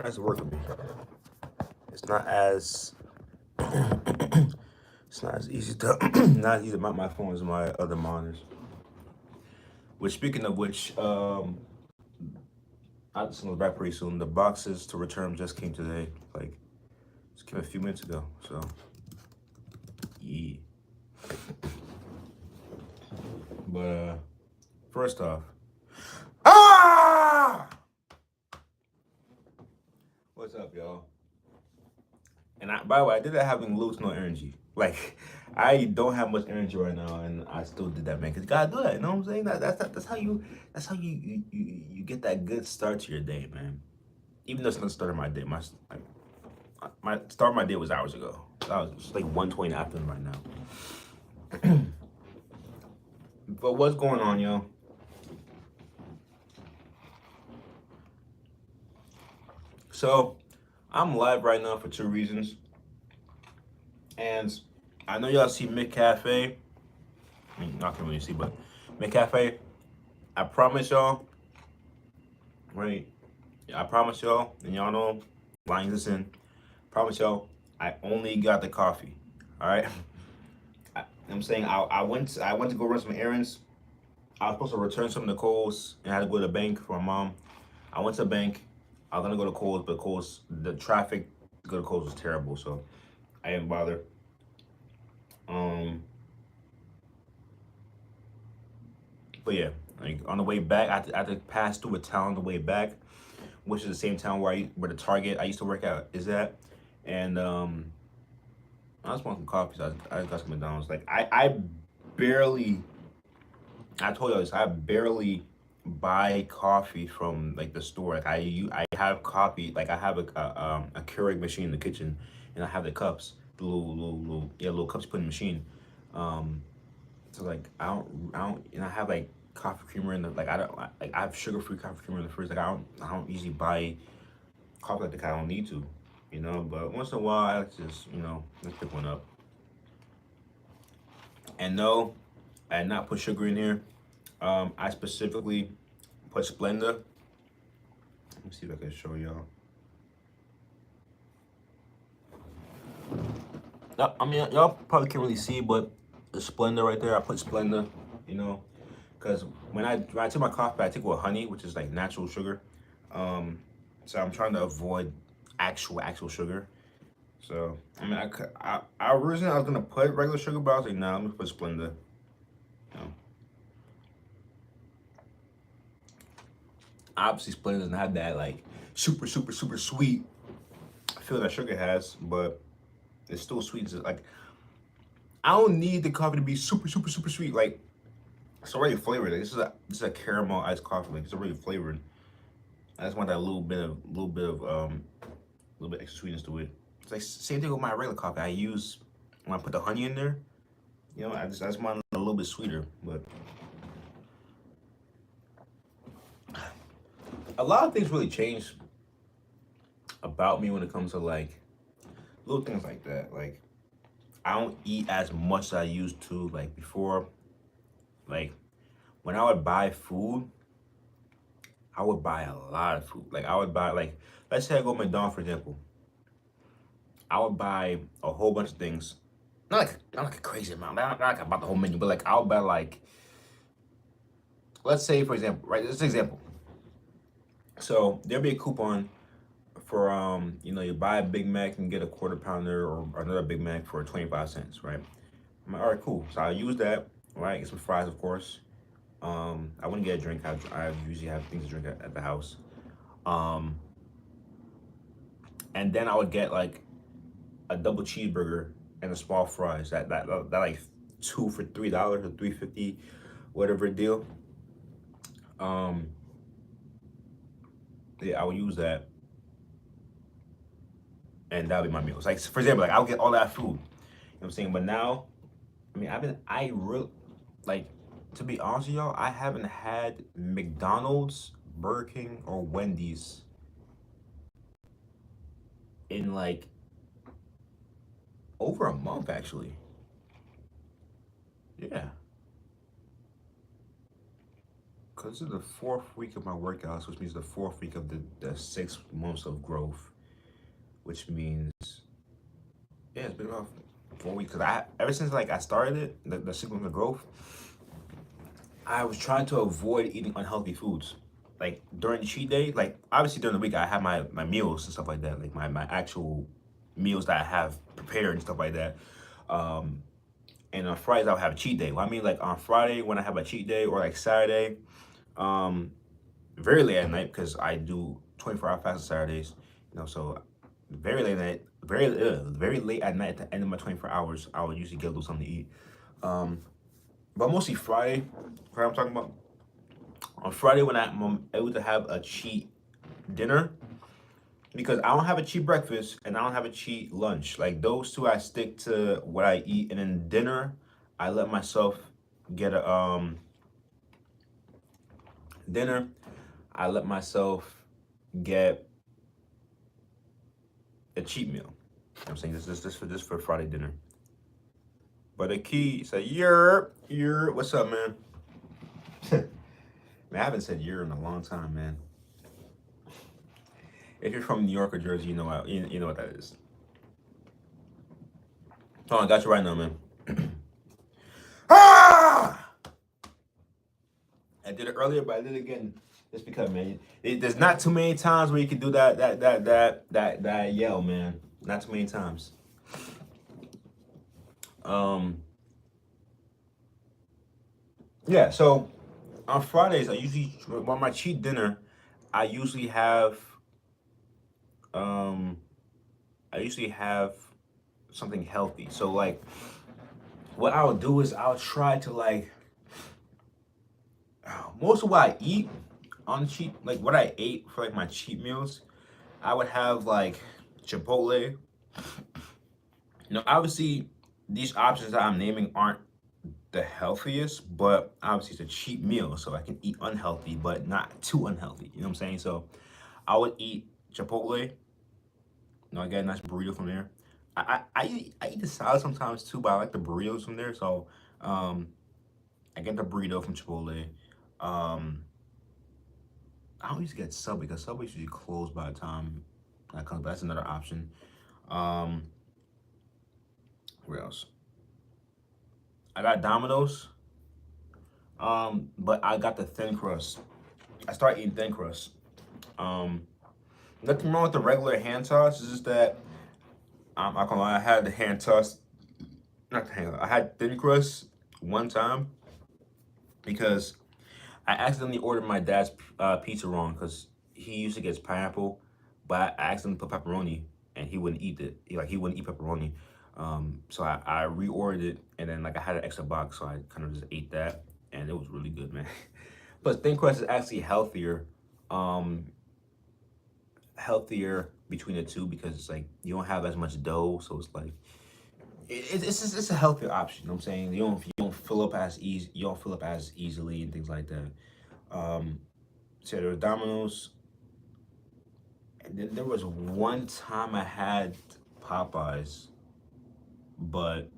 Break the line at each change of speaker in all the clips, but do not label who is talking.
hard as work with me. It's not as it's not as easy to not easy to mount my phone as my other monitors. Which speaking of which, I just gonna back pretty soon. The boxes to return just came today. Like just came a few minutes ago. So yeah. But first off. Ah! What's up, y'all? And by the way, I did that having loose no energy. Like, I don't have much energy right now, and I still did that, man. Cause you gotta do that. You know what I'm saying? That's how you get that good start to your day, man. Even though it's not the start of my day, my start of my day was hours ago. It's like 1:20 afternoon right now. But what's going on, yo? So, I'm live right now for two reasons. And I know y'all see McCafe. I mean, not can really see, but McCafe. I promise y'all, right? I promise y'all, and y'all know, lines this in. Promise y'all, I only got the coffee. All right. I'm saying I went to go run some errands. I was supposed to return some of the Kohl's and I had to go to the bank for my mom. I went to the bank. I was gonna go to Kohl's, but Kohl's the traffic to go to Kohl's was terrible, so I didn't bother. Um, but yeah, like on the way back, I had to pass through a town on the way back, which is the same town where the Target I used to work at is at, and I just want some coffee. So I got some McDonald's. Like I barely, I told you this. I barely buy coffee from like the store. Like I have coffee. Like I have a Keurig machine in the kitchen, and I have the cups, the little cups you put in the machine. Um, so like and I have like coffee creamer in the like I have sugar free coffee creamer in the fridge. Like I don't usually buy coffee like that. I don't need to, you know. But once in a while, I like to just let's pick one up. And no, I did not put sugar in here. I specifically put Splenda. Let me see if I can show y'all. I mean, y'all probably can't really see, but the Splenda right there, I put Splenda, you know, because when I take my coffee, I take it with honey, which is like natural sugar. So I'm trying to avoid actual sugar. So I mean, I originally I was gonna put regular sugar, but I was like, nah, I'm gonna put Splenda. You know, obviously Splenda doesn't have that like super sweet feel that sugar has, but it's still sweet. It's like I don't need the coffee to be super sweet. Like it's already flavored. Like, this is a caramel iced coffee. Like it's already flavored. I just want that little bit extra sweetness to it. It's like same thing with my regular coffee. I use when I put the honey in there. You know, I just want it a little bit sweeter. But a lot of things really changed about me when it comes to like little things like that. Like I don't eat as much as I used to. Like before, like when I would buy food, I would buy a lot of food. Like I would buy like let's say I go to McDonald's for example. I would buy a whole bunch of things. Not like a crazy amount. Not like about the whole menu, but like I'll buy like let's say for example, right? This is an example. So there'll be a coupon for you buy a Big Mac and get a quarter pounder or another Big Mac for 25 cents, right? I'm like, all right, cool. So I use that, right? Get some fries, of course. I wouldn't get a drink. I usually have things to drink at the house. Um, and then I would get like a double cheeseburger and a small fries. That like two for $3 or $3.50, whatever deal. Um, yeah, I would use that, and that would be my meals. Like for example, like I'll get all that food. You know what I'm saying? But now, I mean, I really like to be honest with y'all. I haven't had McDonald's, Burger King, or Wendy's in like over a month actually. Yeah, Because this is the 4th week of my workouts, which means the 4th week of the 6 months of growth, which means, yeah, it's been about 4 weeks. Because ever since like I started it, the 6 months of growth, I was trying to avoid eating unhealthy foods. Like during the cheat day, like obviously during the week, I have my meals and stuff like that, like my actual meals that I have prepared and stuff like that. Um, and on Fridays, I'll have a cheat day. Well, I mean, like on Friday when I have a cheat day or like Saturday, um, very late at night because I do 24-hour fast on Saturdays. So very late at night, very late at night at the end of my 24 hours, I would usually get a little something to eat. Um, but mostly Friday, what I'm talking about. On Friday when I'm able to have a cheat dinner, because I don't have a cheat breakfast and I don't have a cheat lunch. Like those two, I stick to what I eat, and then dinner, I let myself get a dinner. I let myself get a cheat meal. You know what I'm saying this for Friday dinner. But the key say what's up, man? Man, I haven't said in a long time, man. If you're from New York or Jersey, you know what that is. Oh, I got you right now, man. Ah! I did it earlier, but I did it again just because, man. There's not too many times where you can do that yell, man. Not too many times. Yeah. So on Fridays, I usually on my cheat dinner, I usually have um something healthy. So like what I'll do is I'll try to like most of what I eat on cheat, like what I ate for like my cheat meals, I would have like Chipotle. Obviously these options that I'm naming aren't the healthiest, but obviously it's a cheat meal, so I can eat unhealthy, but not too unhealthy. You know what I'm saying? So I would eat Chipotle. I get a nice burrito from there. I eat the salad sometimes too, but I like the burritos from there. So I get the burrito from Chipotle. I don't usually get Subway because Subway's usually closed by the time that comes, but that's another option. Where else? I got Domino's, but I got the thin crust. I started eating thin crust. Nothing wrong with the regular hand toss. It's just that I can lie, I had the hand toss, not the hand. I had thin crust one time because I accidentally ordered my dad's pizza wrong because he usually gets pineapple, but I accidentally put pepperoni and he wouldn't eat it. He wouldn't eat pepperoni. So I reordered it, and then like I had an extra box, so I kind of just ate that, and it was really good, man. Plus, thin crust is actually healthier, healthier between the two because it's like you don't have as much dough, so it's like it's a healthier option. You know what I'm saying? You don't fill up as easy. You don't fill up as easily and things like that. So there was Domino's, and then there was one time I had Popeyes, but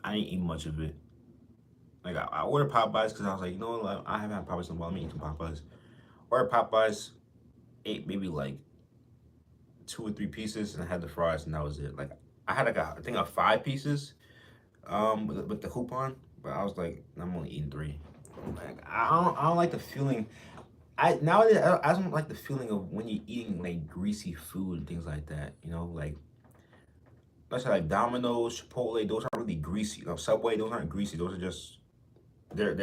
I didn't eat much of it. Like I ordered Popeyes because I was like, like, I haven't had Popeyes in a while. Let me eat some Popeyes. Ordered Popeyes, ate maybe like 2 or 3 pieces, and I had the fries, and that was it. Like I had like I think of 5 pieces, with the coupon, but I was like, I'm only eating 3. Like I don't like the feeling. Nowadays I don't like the feeling of when you're eating like greasy food and things like that. Like let's say like Domino's, Chipotle, those aren't really greasy. Subway, those aren't greasy. Those are just they're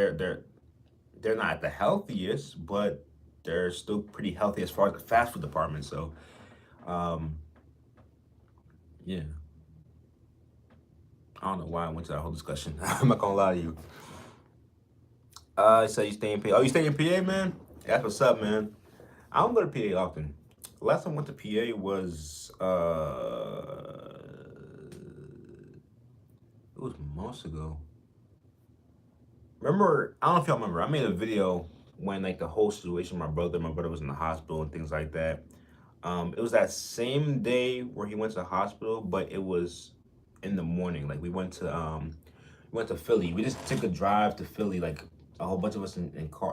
not the healthiest, but they're still pretty healthy as far as the fast food department. So, yeah, I don't know why I went to that whole discussion. I'm not gonna lie to you. So you stay in PA? Oh, you stay in PA, man? That's what's up, man. I don't go to PA often. The last time I went to PA was it was months ago. Remember, I don't know if y'all remember, I made a video when like the whole situation, my brother was in the hospital and things like that. It was that same day where he went to the hospital, but it was in the morning. Like we went to Philly. We just took a drive to Philly like a whole bunch of us in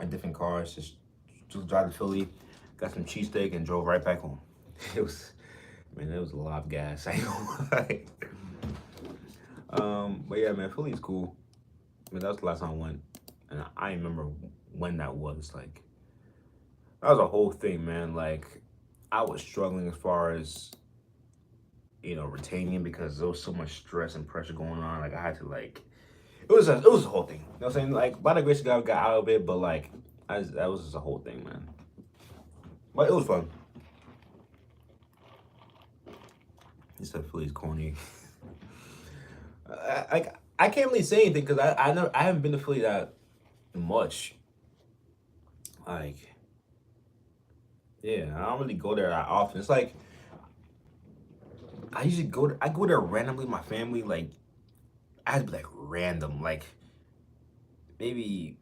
different cars, just drive to Philly, got some cheesesteak, and drove right back home. It was, man, it was a lot of gas. I ain't gonna lie. But yeah, man, Philly's cool. I mean, that was the last time I went, and I remember when that was. Like, that was a whole thing, man. Like, I was struggling as far as retaining because there was so much stress and pressure going on. Like, I had to like, it was a whole thing. You know what I'm saying? Like, by the grace of God, I got out of it, but like, that was just a whole thing, man. But it was fun. He said Philly's corny. I can't really say anything because I haven't been to Philly that much. Like, yeah, I don't really go there that often. It's like I go there randomly with my family. Like, I had to be like random, like maybe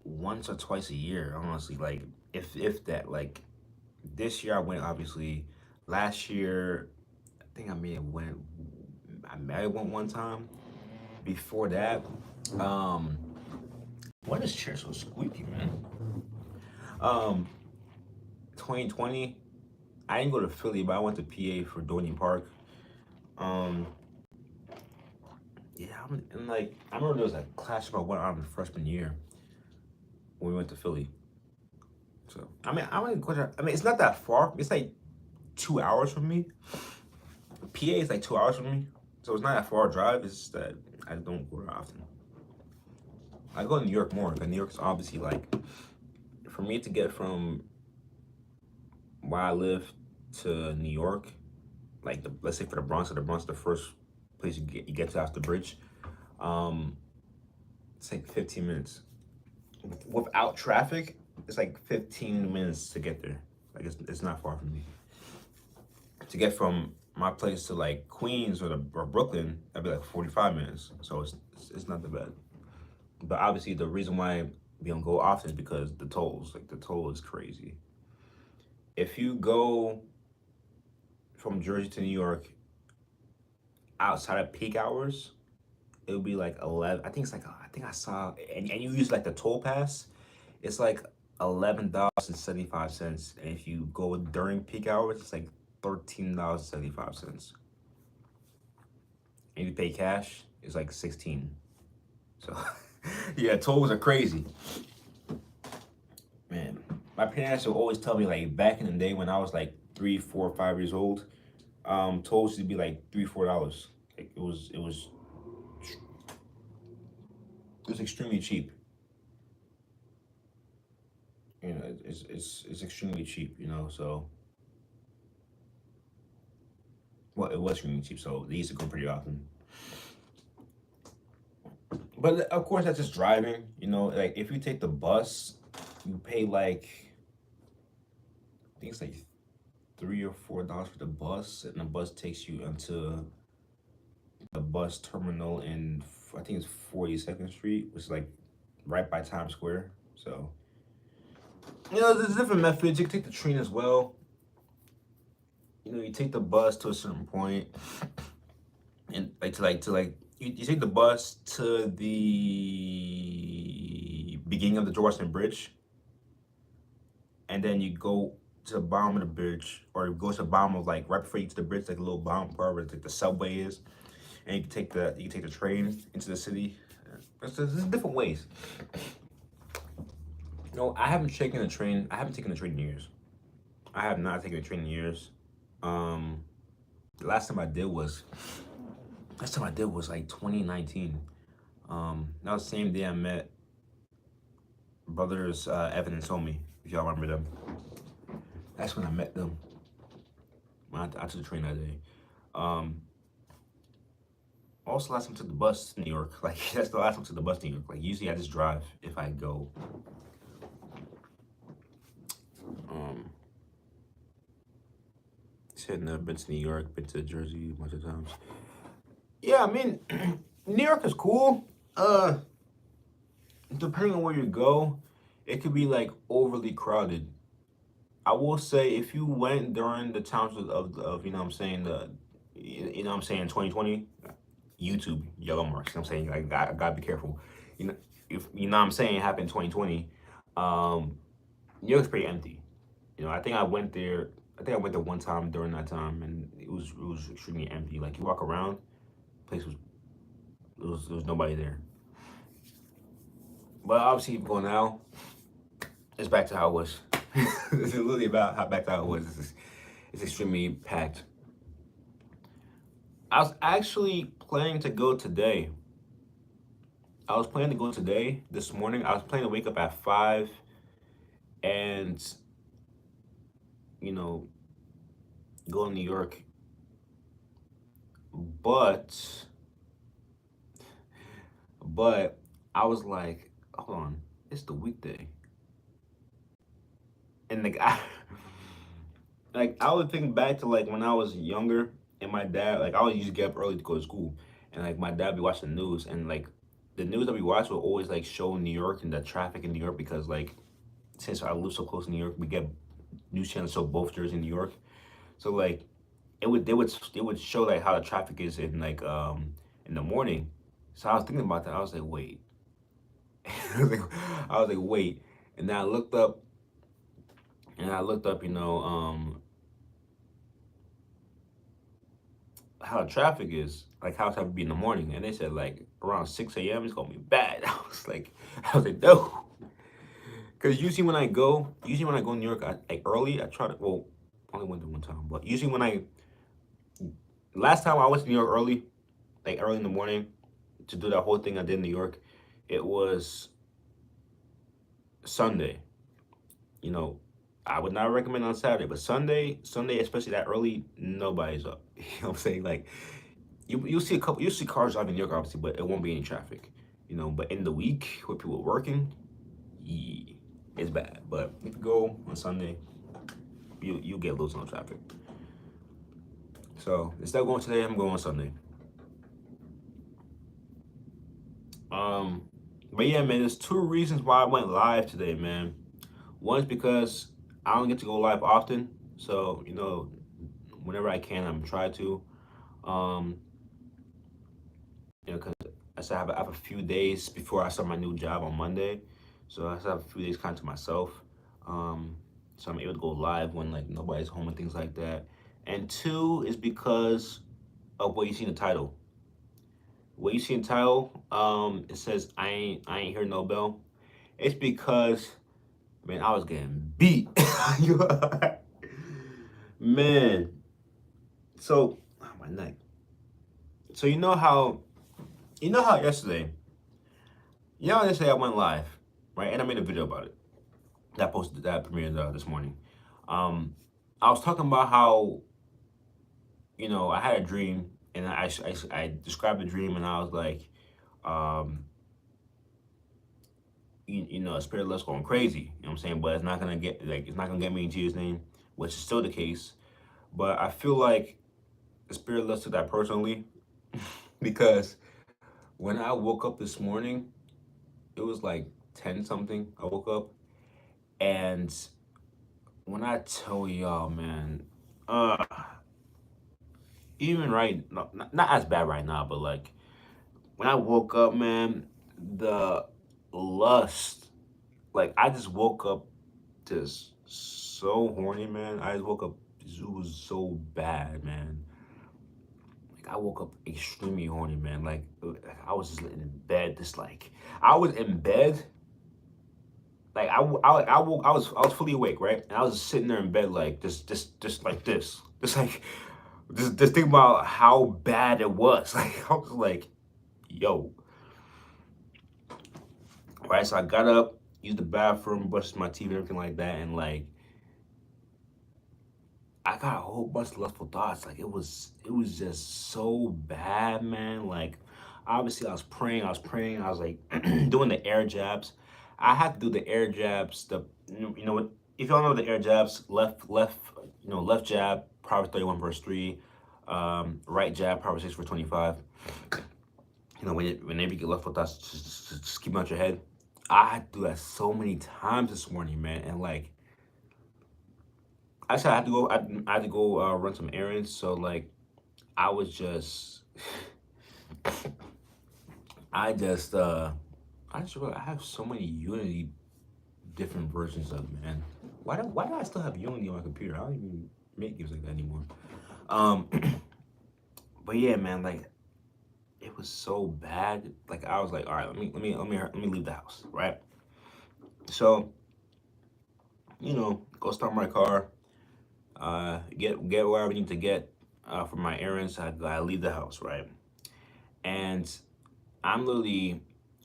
once or twice a year, honestly. Like, if that. Like, this year I went, obviously. Last year, I think I may have went one time. Before that, um, why this chair so squeaky, man? Um, 2020, I didn't go to Philly, but I went to PA for Dorney Park. Um, yeah, and like I remember there was a class trip I went on in freshman year when we went to Philly. So I mean, I wouldn't go there. I mean, it's not that far. It's like 2 hours from me. PA is like 2 hours from me, so it's not that far a drive. It's just that I don't go there often. I go to New York more because New York's obviously like, for me to get from where I live to New York, like let's say for the Bronx, the first place you get to after the bridge. Um, it's like 15 minutes. Without traffic, it's like 15 minutes to get there. Like, it's not far from me. To get from my place to like Queens or Brooklyn, that'd be like 45 minutes. So it's not that bad. But obviously the reason why we don't go often is because the tolls. Like, the toll is crazy. If you go from Jersey to New York outside of peak hours, it would be like 11. I think it's like, I think I saw, and you use like the toll pass, it's like $11.75. And if you go during peak hours, it's like $13.75. And if you pay cash, it's like 16. So yeah, tolls are crazy. Man, my parents would always tell me, like, back in the day when I was like 3, 4, 5 years old, tolls used to be like $3, $4. Like, it was extremely cheap. You know, it's extremely cheap. So, well, it was extremely cheap. So they used to go pretty often. But of course, that's just driving. Like, if you take the bus, you pay like, I think it's like $3 or $4 for the bus, and the bus takes you into the bus terminal in, I think it's 42nd Street, which is like right by Times Square. So, there's different methods. You can take the train as well. You take the bus to a certain point, and you take the bus to the beginning of the Georgetown Bridge, and then you go to the bottom of the bridge, or you go to the bottom of, like, right before you get to the bridge, like a little bottom part where like the subway is, and you can take the train into the city. There's different ways. I haven't taken a train. I haven't taken a train in years. I have not taken a train in years. The last time I did was like 2019. That was the same day I met brothers Evan and Somi, if y'all remember them. That's when I met them. I took the train that day. Also, last time I took the bus to New York. Like, that's the last time I took the bus to New York. Like, usually I just drive if I go. Said never been to New York, been to Jersey a bunch of times. Yeah, I mean, New York is cool. Depending on where you go, it could be like overly crowded. I will say, if you went during the times of 2020, YouTube yellow marks. I'm saying, I gotta be careful. if you know what I'm saying, it happened in 2020. Um, New York's pretty empty. I think I went there. I think I went there one time during that time, and it was extremely empty. Like you walk around, place was there was nobody there. But obviously, going now, it's back to how it was. It's literally about how back to how it was. It's extremely packed. I was actually planning to go today. I was planning to go today, this morning. I was planning to wake up at 5 and, you know, go to New York. But, but I was like, hold on, it's the weekday. And like, I would think back to like when I was younger and my dad, like I would used to get up early to go to school. And like my dad would be watching the news and like the news that we watch will always like show New York and the traffic in New York because like since I live so close to New York, we get news channels show both Jersey and New York. So like they would show like how the traffic is in the morning. So I was thinking about that. I was like, wait. I was like, wait. And then I looked up, how the traffic is, like how it's have to be in the morning. And they said like around 6 a.m. it's gonna be bad. I was like, no. Cause usually when I go to New York, like early, I try to well, only went there one time, but usually when I last time I went to New York early, like early in the morning, to do that whole thing I did in New York, it was Sunday. You know, I would not recommend on Saturday, but Sunday, especially that early, nobody's up. You know what I'm saying? Like you'll see cars driving in New York obviously, but it won't be any traffic. But in the week where people are working, yeah, it's bad. But if you go on Sunday, you get loads on traffic. So instead of going today, I'm going on Sunday. Um, but yeah, man, there's two reasons why I went live today, man. One is because I don't get to go live often, so whenever I can, I'm trying to. Um, because I still have a few days before I start my new job on Monday, so I still have a few days kind of to myself. Um, so I'm able to go live when like nobody's home and things like that. And two is because of what you see in the title. What you see in the title, it says I ain't hear no bell. It's because man, I was getting beat. Man, so my neck. So yesterday, yesterday I went live, right? And I made a video about it. That premiered this morning. Um, I was talking about how I had a dream, and I described the dream, and I was like, um, a spirit less going crazy. You know what I'm saying? But it's not gonna get me in Jesus' name, which is still the case. But I feel like the spirit less took that personally because when I woke up this morning, it was like 10 something. I woke up, and when I tell y'all, man, uh, even right, not as bad right now, but like when I woke up, man, the lust, like I just woke up just so horny, man. I just woke up, it was so bad, man. Like I woke up extremely horny, man. Like I was just in bed, just like I was in bed. Like I was fully awake, right? And I was just sitting there in bed, like just like this, just like just think about how bad it was. Like I was like, yo, right? So I got up, used the bathroom, brushed my teeth and everything like that, and like I got a whole bunch of lustful thoughts. Like it was just so bad, man. Like obviously I was like doing the air jabs. I had to do the air jabs. What? If y'all know the air jabs, left jab, Proverbs 31 verse 3, right jab, Proverbs 6 verse 25. Whenever you get left with thoughts, just keep them out your head. I had to do that so many times this morning, man, and like I said, I had to go run some errands. So like, I was just, I just, I just realized I have so many Unity different versions of it, man. Why do I still have Unity on my computer? I don't even make games like that anymore. Um, but yeah, man, like it was so bad. Like I was like, all right, let me leave the house, right? So go start my car, get where I need to get for my errands. I leave the house, right? And I'm literally,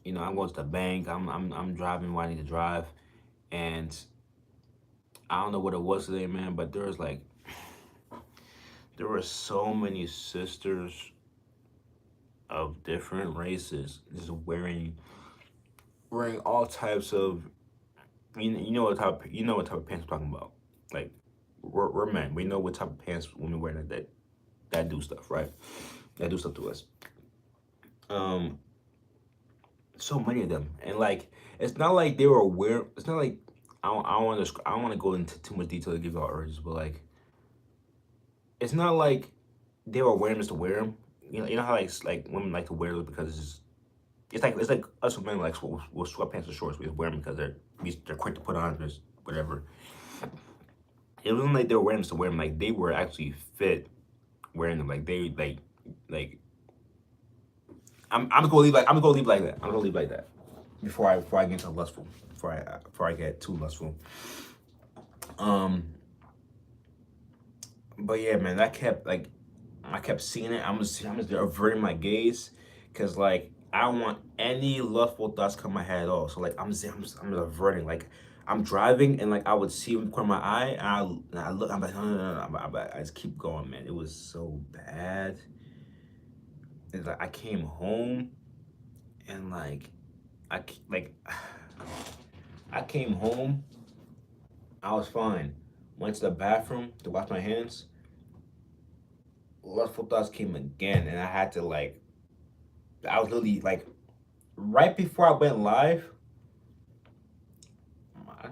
I'm going to the bank. I'm driving where I need to drive, and I don't know what it was today, man, but there were so many sisters of different races just wearing all types of you know what type of pants I'm talking about. Like we're men. We know what type of pants women wear that do stuff, right? That do stuff to us. Um, so many of them, and like it's not like they were wearing. It's not like I don't want to go into too much detail to give y'all urges, but like it's not like they were wearing them just to wear them. You know how like women like to wear those because it's like us women like with sweatpants or shorts. We just wear them because they're quick to put on. Just whatever. It wasn't like they were wearing them to wear them. Like they were actually fit wearing them. Like they like I'm gonna leave like that. I'm gonna leave like that before I get into lustful. Before I get too lustful. Um, but yeah, man, I kept seeing it. I'm just averting my gaze, cause like I don't want any lustful thoughts come my head at all. So like I'm just averting. Like I'm driving and like I would see in the corner of my eye, and I look. I'm like no. I just keep going, man. It was so bad. It's like I came home and like I came home. I was fine. Went to the bathroom to wash my hands. Lustful thoughts came again, and I had to like. I was literally like right before I went live.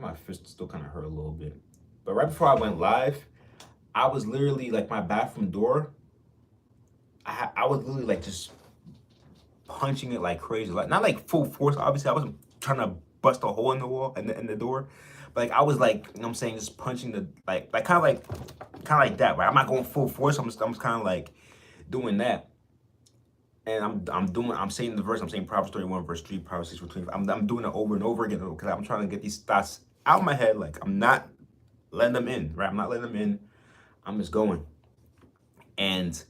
My fist still kind of hurt a little bit, but right before I went live, I was literally like my bathroom door. I was literally like just punching it like crazy, like not like full force. Obviously, I wasn't trying to bust a hole in the wall and the door, but like I was like I'm saying just punching the like kind of like that. Right, I'm not going full force. I'm just kind of like doing that. And I'm saying the verse. I'm saying Proverbs 31 verse 3, Proverbs 6 verse 25. I'm doing it over and over again because I'm trying to get these thoughts out of my head. Like I'm not letting them in, right? I'm not letting them in. I'm just going. And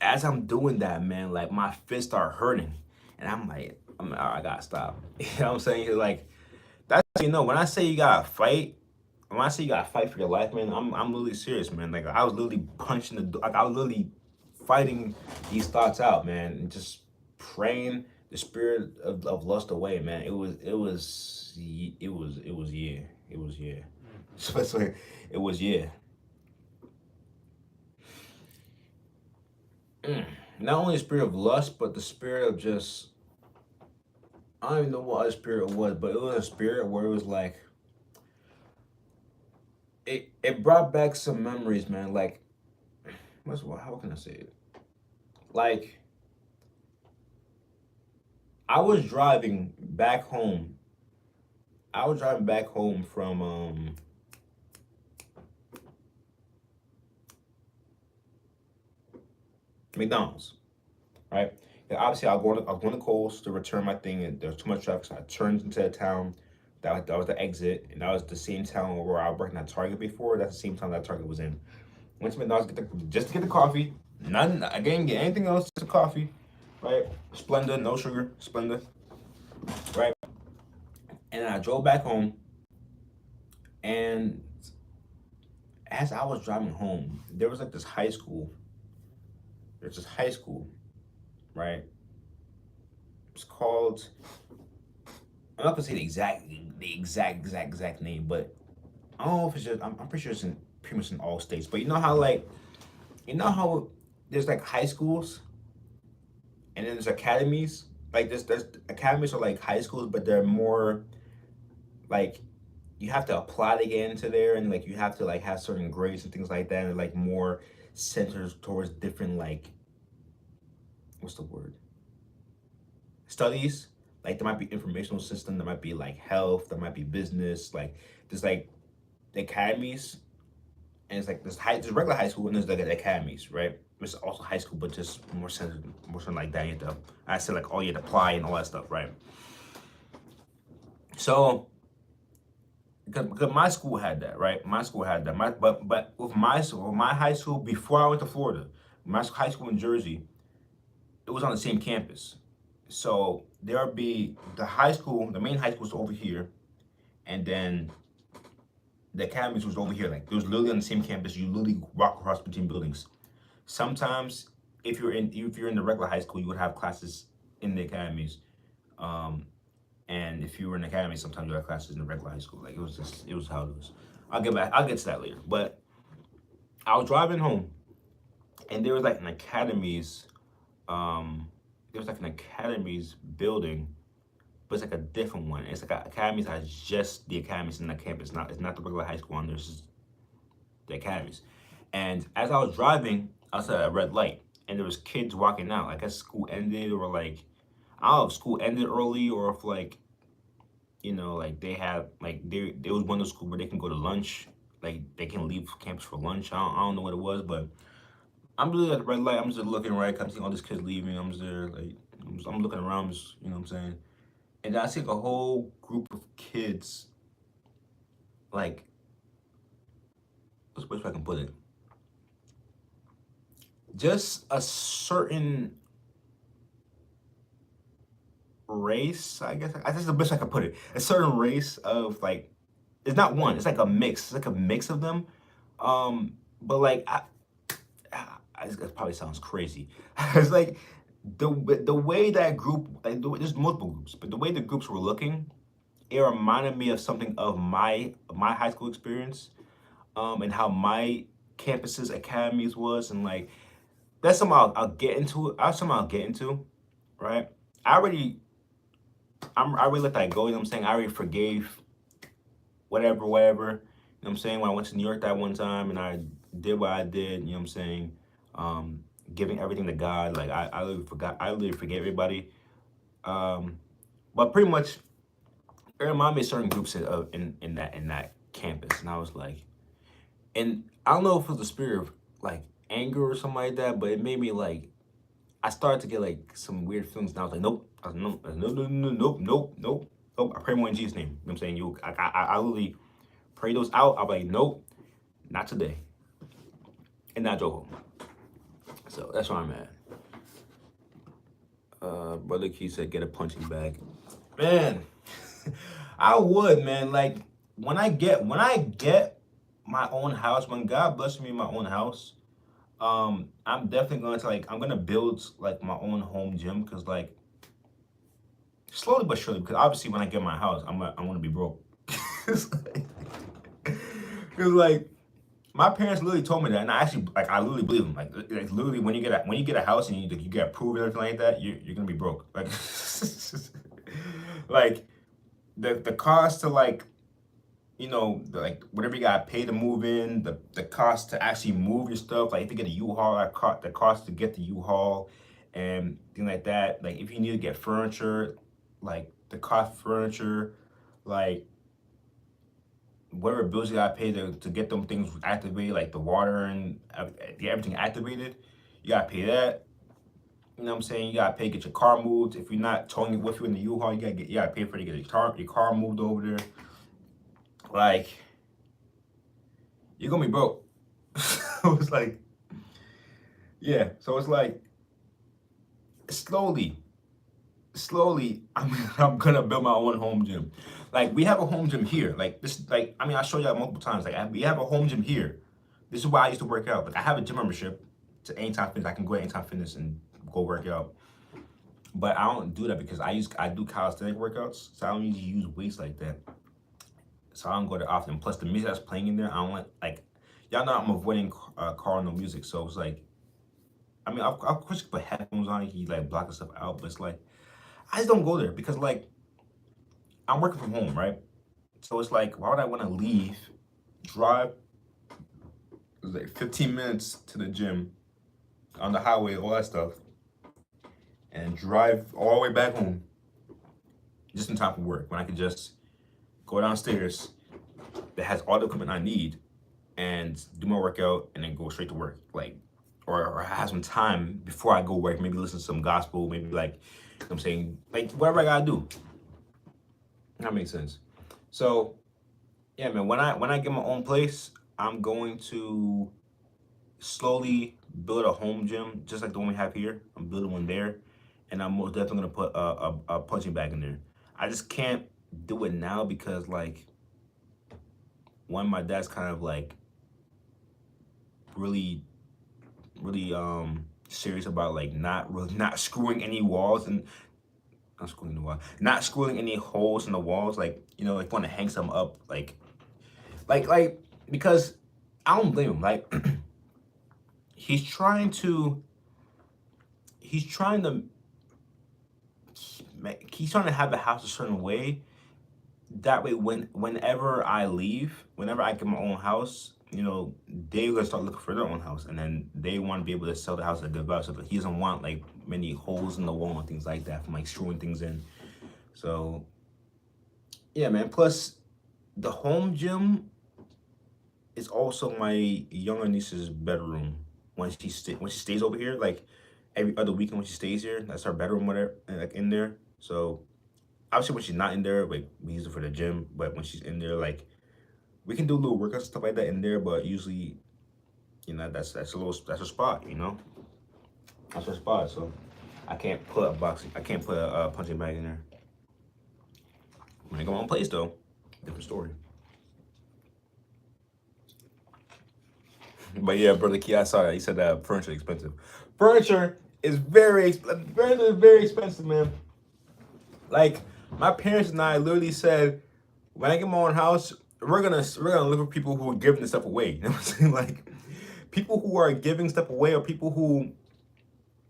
as I'm doing that, man, like my fists start hurting, and all right, I gotta stop. You know what I'm saying? Like that's when I say you gotta fight. When I say you gotta fight for your life, man, I'm literally serious, man. Like I was literally punching like I was literally fighting these thoughts out, man, and just praying the spirit of lust away, man. It was yeah. It was yeah. So it was yeah. Not only the spirit of lust, but the spirit of just I don't even know what other spirit it was, but it was a spirit where it was like it brought back some memories, man. Like how can I say it? Like I was driving back home. I was driving back home from McDonald's, right? And obviously, I was going to Kohl's to return my thing, and there was too much traffic, so I turned into the town. That was the exit, and that was the same town where I worked at Target before. That's the same town that Target was in. Went to McDonald's just to get the coffee. None. I didn't get anything else. Just a coffee, right? Splenda, no sugar, Splenda, right? And then I drove back home, and as I was driving home, there was like this high school. There's this high school, right? It's called. I'm not gonna say the exact name, but I don't know if it's just. I'm pretty sure it's in pretty much in all states. But you know how there's like high schools and then there's academies. Like there's academies are like high schools, but they're more like you have to apply to get into there, and like you have to like have certain grades and things like that, and like more centers towards different like what's the word studies. Like there might be informational system, there might be like health, there might be business. Like there's like the academies, and it's like there's regular high school and there's like the academies, right? It's also high school, but just more something like that. You have to, I said like all you have to apply and all that stuff, right? So because my school had that, right? My school had that. But with my high school before I went to Florida, my high school in Jersey, it was on the same campus. So there would be the high school, the main high school was over here, and then the academies was over here. Like it was literally on the same campus. You literally walk across between buildings. Sometimes, if you're in the regular high school, you would have classes in the academies. Um, and if you were in the academy, sometimes you had classes in the regular high school. Like it was how it was. I'll get to that later. But I was driving home, and there was like an academies. There was like an academies building, but it's like a different one. It's like academies has just the academies in the campus. It's not the regular high school one. There's just the academies. And as I was driving, I was at a red light, and there was kids walking out. Like as school ended, or like I don't know if school ended early, or if like like they had like there was one of those schools where they can go to lunch, like they can leave campus for lunch. I don't know what it was, but I'm really at the red light. I'm just looking right. I'm seeing all these kids leaving. I'm just there, like I'm looking around, just, you know what I'm saying. And then I see like a whole group of kids, like what's I can put it, just a certain race, I guess. I That's the best I can put it. A certain race of like, it's not one. It's like a mix. It's like a mix of them. But like, it probably sounds crazy. It's like the way that group, like, there's multiple groups, but the way the groups were looking, it reminded me of something of my high school experience, and how my campuses academies was, and like that's something I'll get into. I'll get into, right? I already I already let that go. You know what I'm saying? I already forgave whatever. You know what I'm saying? When I went to New York that one time and I did what I did, you know what I'm saying? Giving everything to God. Like I literally forgot. I literally forgave everybody. Um, but pretty much, it reminded me of certain groups in that campus, and I was like, and I don't know if it was the spirit of like anger or something like that, but it made me like I started to get like some weird feelings, and I was like, nope, I was, no, no, no, no, nope, nope, nope, nope. I pray more in Jesus' name. You know what I'm saying? I literally pray those out. I'm like, nope, not today, and I drove home. So that's where I'm at. Brother Key said, get a punching bag. Man, I would, man. Like when I get my own house, when God blesses me in my own house, I'm definitely going to like I'm gonna build like my own home gym, because like slowly but surely, because obviously when I get my house, I'm gonna be broke. Cause like my parents literally told me that, and I actually like I literally believe them. Like literally when you get a house and you get approved and everything like that, you're gonna be broke. Like like the cost to like like whatever you got to pay to move in, the cost to actually move your stuff, like if you get a U-Haul, the cost to get the U-Haul and things like that. Like if you need to get furniture, like the cost of furniture, like whatever bills you got to pay to get them things activated, like the water and get everything activated, you got to pay that. You know what I'm saying? You got to pay to get your car moved. If you're not towing it with you in the U-Haul, you got to pay for it to get your car moved over there. Like you're gonna be broke. So it's like, yeah. So it's like slowly, slowly, I'm gonna build my own home gym. Like we have a home gym here. Like this, like I mean, I showed you that multiple times. Like we have a home gym here. This is why I used to work out. Like I have a gym membership to Anytime Fitness. I can go to Anytime Fitness and go work out. But I don't do that because I do calisthenic workouts, so I don't usually use weights like that. So I don't go there often. Plus the music that's playing in there, I don't like y'all know I'm avoiding car no music. So it's like, I mean, of course you can put headphones on, you can like block the stuff out, but it's like I just don't go there because like I'm working from home, right? So it's like, why would I want to leave, drive like 15 minutes to the gym on the highway, all that stuff, and drive all the way back home just in time for work, when I could just go downstairs that has all the equipment I need and do my workout and then go straight to work. Like, or have some time before I go work, maybe listen to some gospel, maybe like, you know what I'm saying, like whatever I gotta do. That makes sense. So yeah, man, when I get my own place, I'm going to slowly build a home gym just like the one we have here. I'm building one there, and I'm most definitely gonna put a punching bag in there. I just can't do it now because like one, my dad's kind of like really serious about like not screwing any walls and not screwing any holes in the walls, like, you know, like want to hang some up, like because I don't blame him. Like he's trying to he's trying to he's trying to have the house a certain way. That way, whenever I leave, whenever I get my own house, you know, they're gonna start looking for their own house, and then they want to be able to sell the house at a good value. So that he doesn't want like many holes in the wall and things like that from like screwing things in. So yeah, man. Plus, the home gym is also my younger niece's bedroom when she stays over here. Like every other weekend when she stays here, that's her bedroom, whatever, like in there. So obviously when she's not in there, like we use it for the gym. But when she's in there, like we can do little workouts and stuff like that in there. But usually, you know, that's a spot. You know, that's her spot. So I can't put a punching bag in there. When I go my own place though, different story. But yeah, brother Key, I saw that. He said that furniture is expensive. Furniture is very expensive, man. Like my parents and I literally said, when I get my own house, we're gonna look for people who are giving this stuff away. You know what I'm saying? Like people who are giving stuff away, or people who,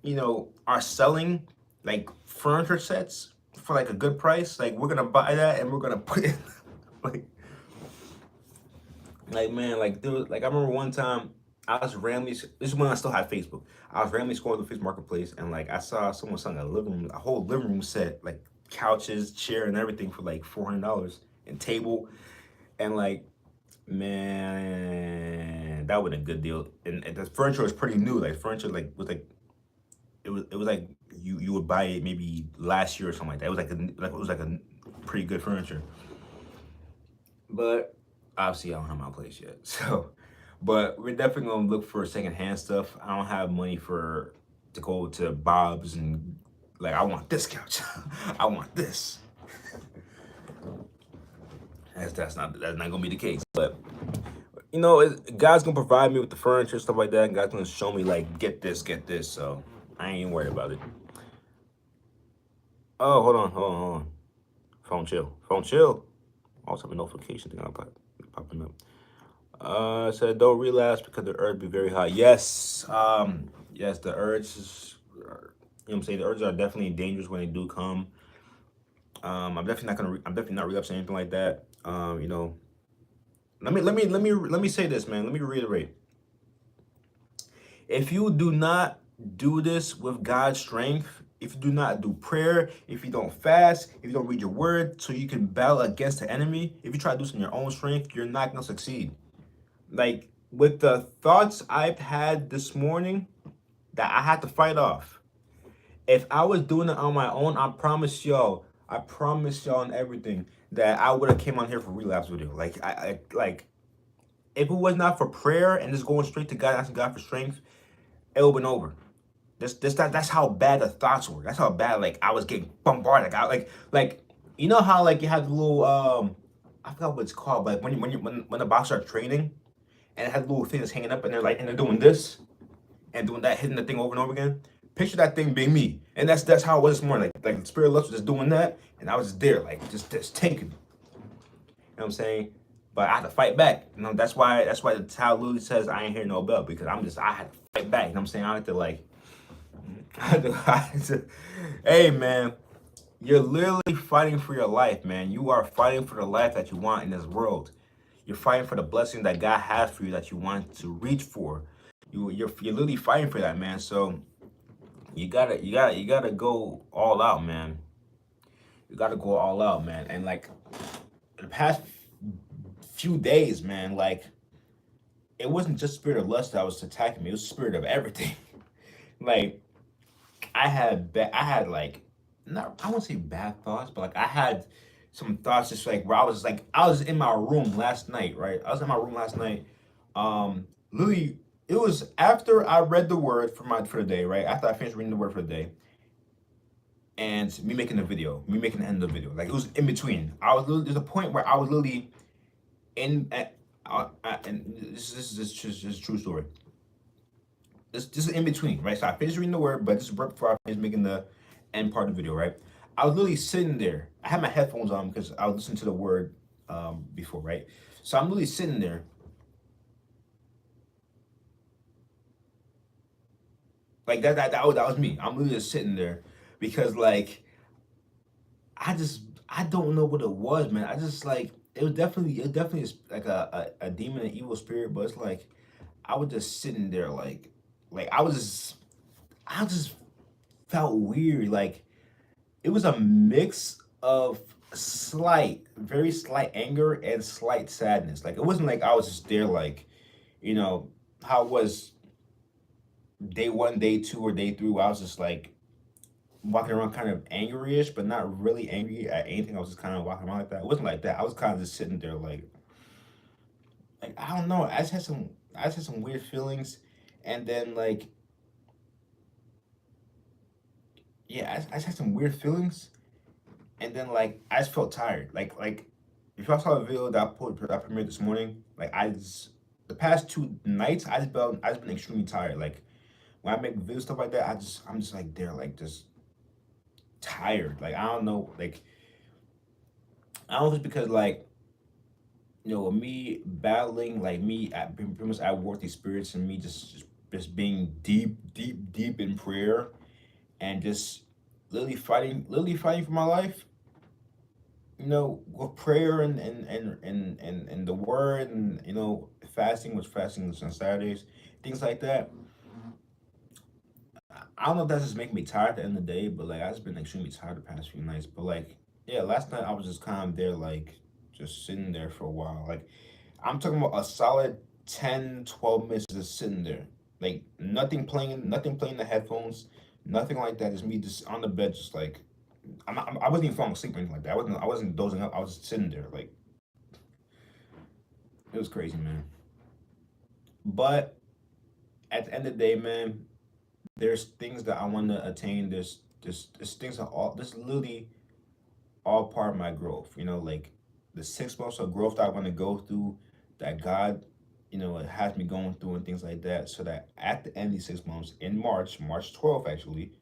you know, are selling like furniture sets for like a good price. Like we're gonna buy that and we're gonna put it like man, like there was, like I remember one time I was randomly, this is when I still had Facebook. I was randomly scrolling through Facebook Marketplace, and like I saw someone selling a whole living room set, like couches, chair, and everything for like $400, and table, and like man, that was a good deal. And the furniture was pretty new. Like furniture like was like it was like you would buy it maybe last year or something like that. It was it was like a pretty good furniture. But obviously, I don't have my place yet. So, but we're definitely gonna look for secondhand stuff. I don't have money to go to Bob's and like I want this couch. I want this. That's not gonna be the case. But you know, God's gonna provide me with the furniture, stuff like that. And God's gonna show me like get this, get this. So I ain't worried about it. Oh, hold on. Phone chill. Also have a notification thing popping up. Said don't relapse because the urge be very high. Yes, yes, the urge is, you know what I'm saying, the urges are definitely dangerous when they do come. I'm definitely not relapsing anything like that. You know, let me say this, man. Let me reiterate. If you do not do this with God's strength, if you do not do prayer, if you don't fast, if you don't read your word so you can battle against the enemy, if you try to do this in your own strength, you're not gonna succeed. Like with the thoughts I've had this morning that I had to fight off. If I was doing it on my own, I promise y'all and everything that I would have came on here for relapse video. Like I like if it was not for prayer and just going straight to God, asking God for strength, it would have been over. That's how bad the thoughts were. That's how bad like I was getting bombarded. Like you know how like you have the little I forgot what it's called, but when the boxers are training and it has little things hanging up and they're doing this and doing that, hitting the thing over and over again. Picture that thing being me, and that's how it was this morning. Like the spirit of lust was just doing that, and I was just there, like just tanking. You know what I'm saying? But I had to fight back. You know that's why the child literally says I ain't hear no bell because I had to fight back. You know what I'm saying? I had to like I had to hey man, you're literally fighting for your life, man. You are fighting for the life that you want in this world. You're fighting for the blessing that God has for you that you want to reach for. You're literally fighting for that, man. So you gotta go all out, man. You gotta go all out, man. And like the past few days, man, like it wasn't just spirit of lust that was attacking me. It was spirit of everything. Like I had like, not, I won't say bad thoughts, but like I had some thoughts just like where I was like, I was in my room last night, right? I was in my room last night. Literally, it was after I read the word for the day, right? After I finished reading the word for the day, and me making the video, me making the end of the video. Like it was in between. I was literally, there's a point where I was literally in at, and this is a true story. This is in between, right? So I finished reading the word, but this is right before I finished making the end part of the video, right? I was literally sitting there. I had my headphones on because I was listening to the word before, right? So I'm literally sitting there, like that was me. I'm literally just sitting there because like I don't know what it was, man. I just like it definitely is like a demon, an evil spirit, but it's like I was just sitting there like I just felt weird. Like it was a mix of slight, very slight anger and slight sadness. Like it wasn't like I was just there like, you know, how it was day one, day two, or day three, where I was just like walking around kind of angry-ish, but not really angry at anything. I was just kind of walking around like that. It wasn't like that. I was kind of just sitting there like I don't know. I just had some weird feelings, and then like yeah, I just had some weird feelings, and then like I just felt tired. Like if y'all saw the video that I premiered this morning, like the past 2 nights I just been extremely tired. Like when I make video stuff like that, I'm just like there like just tired. Like I don't know, like I don't know if it's because like me battling like me at pretty much at war with these spirits and me just being deep in prayer and just literally fighting for my life. With prayer and the word and fasting, which fasting is on Saturdays, things like that. I don't know if that's just making me tired at the end of the day, but like I've just been extremely tired the past few nights. But like, yeah, last night I was just kind of there, like just sitting there for a while. Like I'm talking about a solid 10, 12 minutes just sitting there. Like nothing playing the headphones, nothing like that. Just me just on the bed, just like I wasn't even falling asleep or anything like that. I wasn't dozing up. I was just sitting there. Like it was crazy, man. But at the end of the day, man, there's things that I want to attain. There's things that all this is literally all part of my growth. Like the 6 months of growth that I want to go through, that God, it has me going through and things like that. So that at the end of these 6 months, in March 12th actually,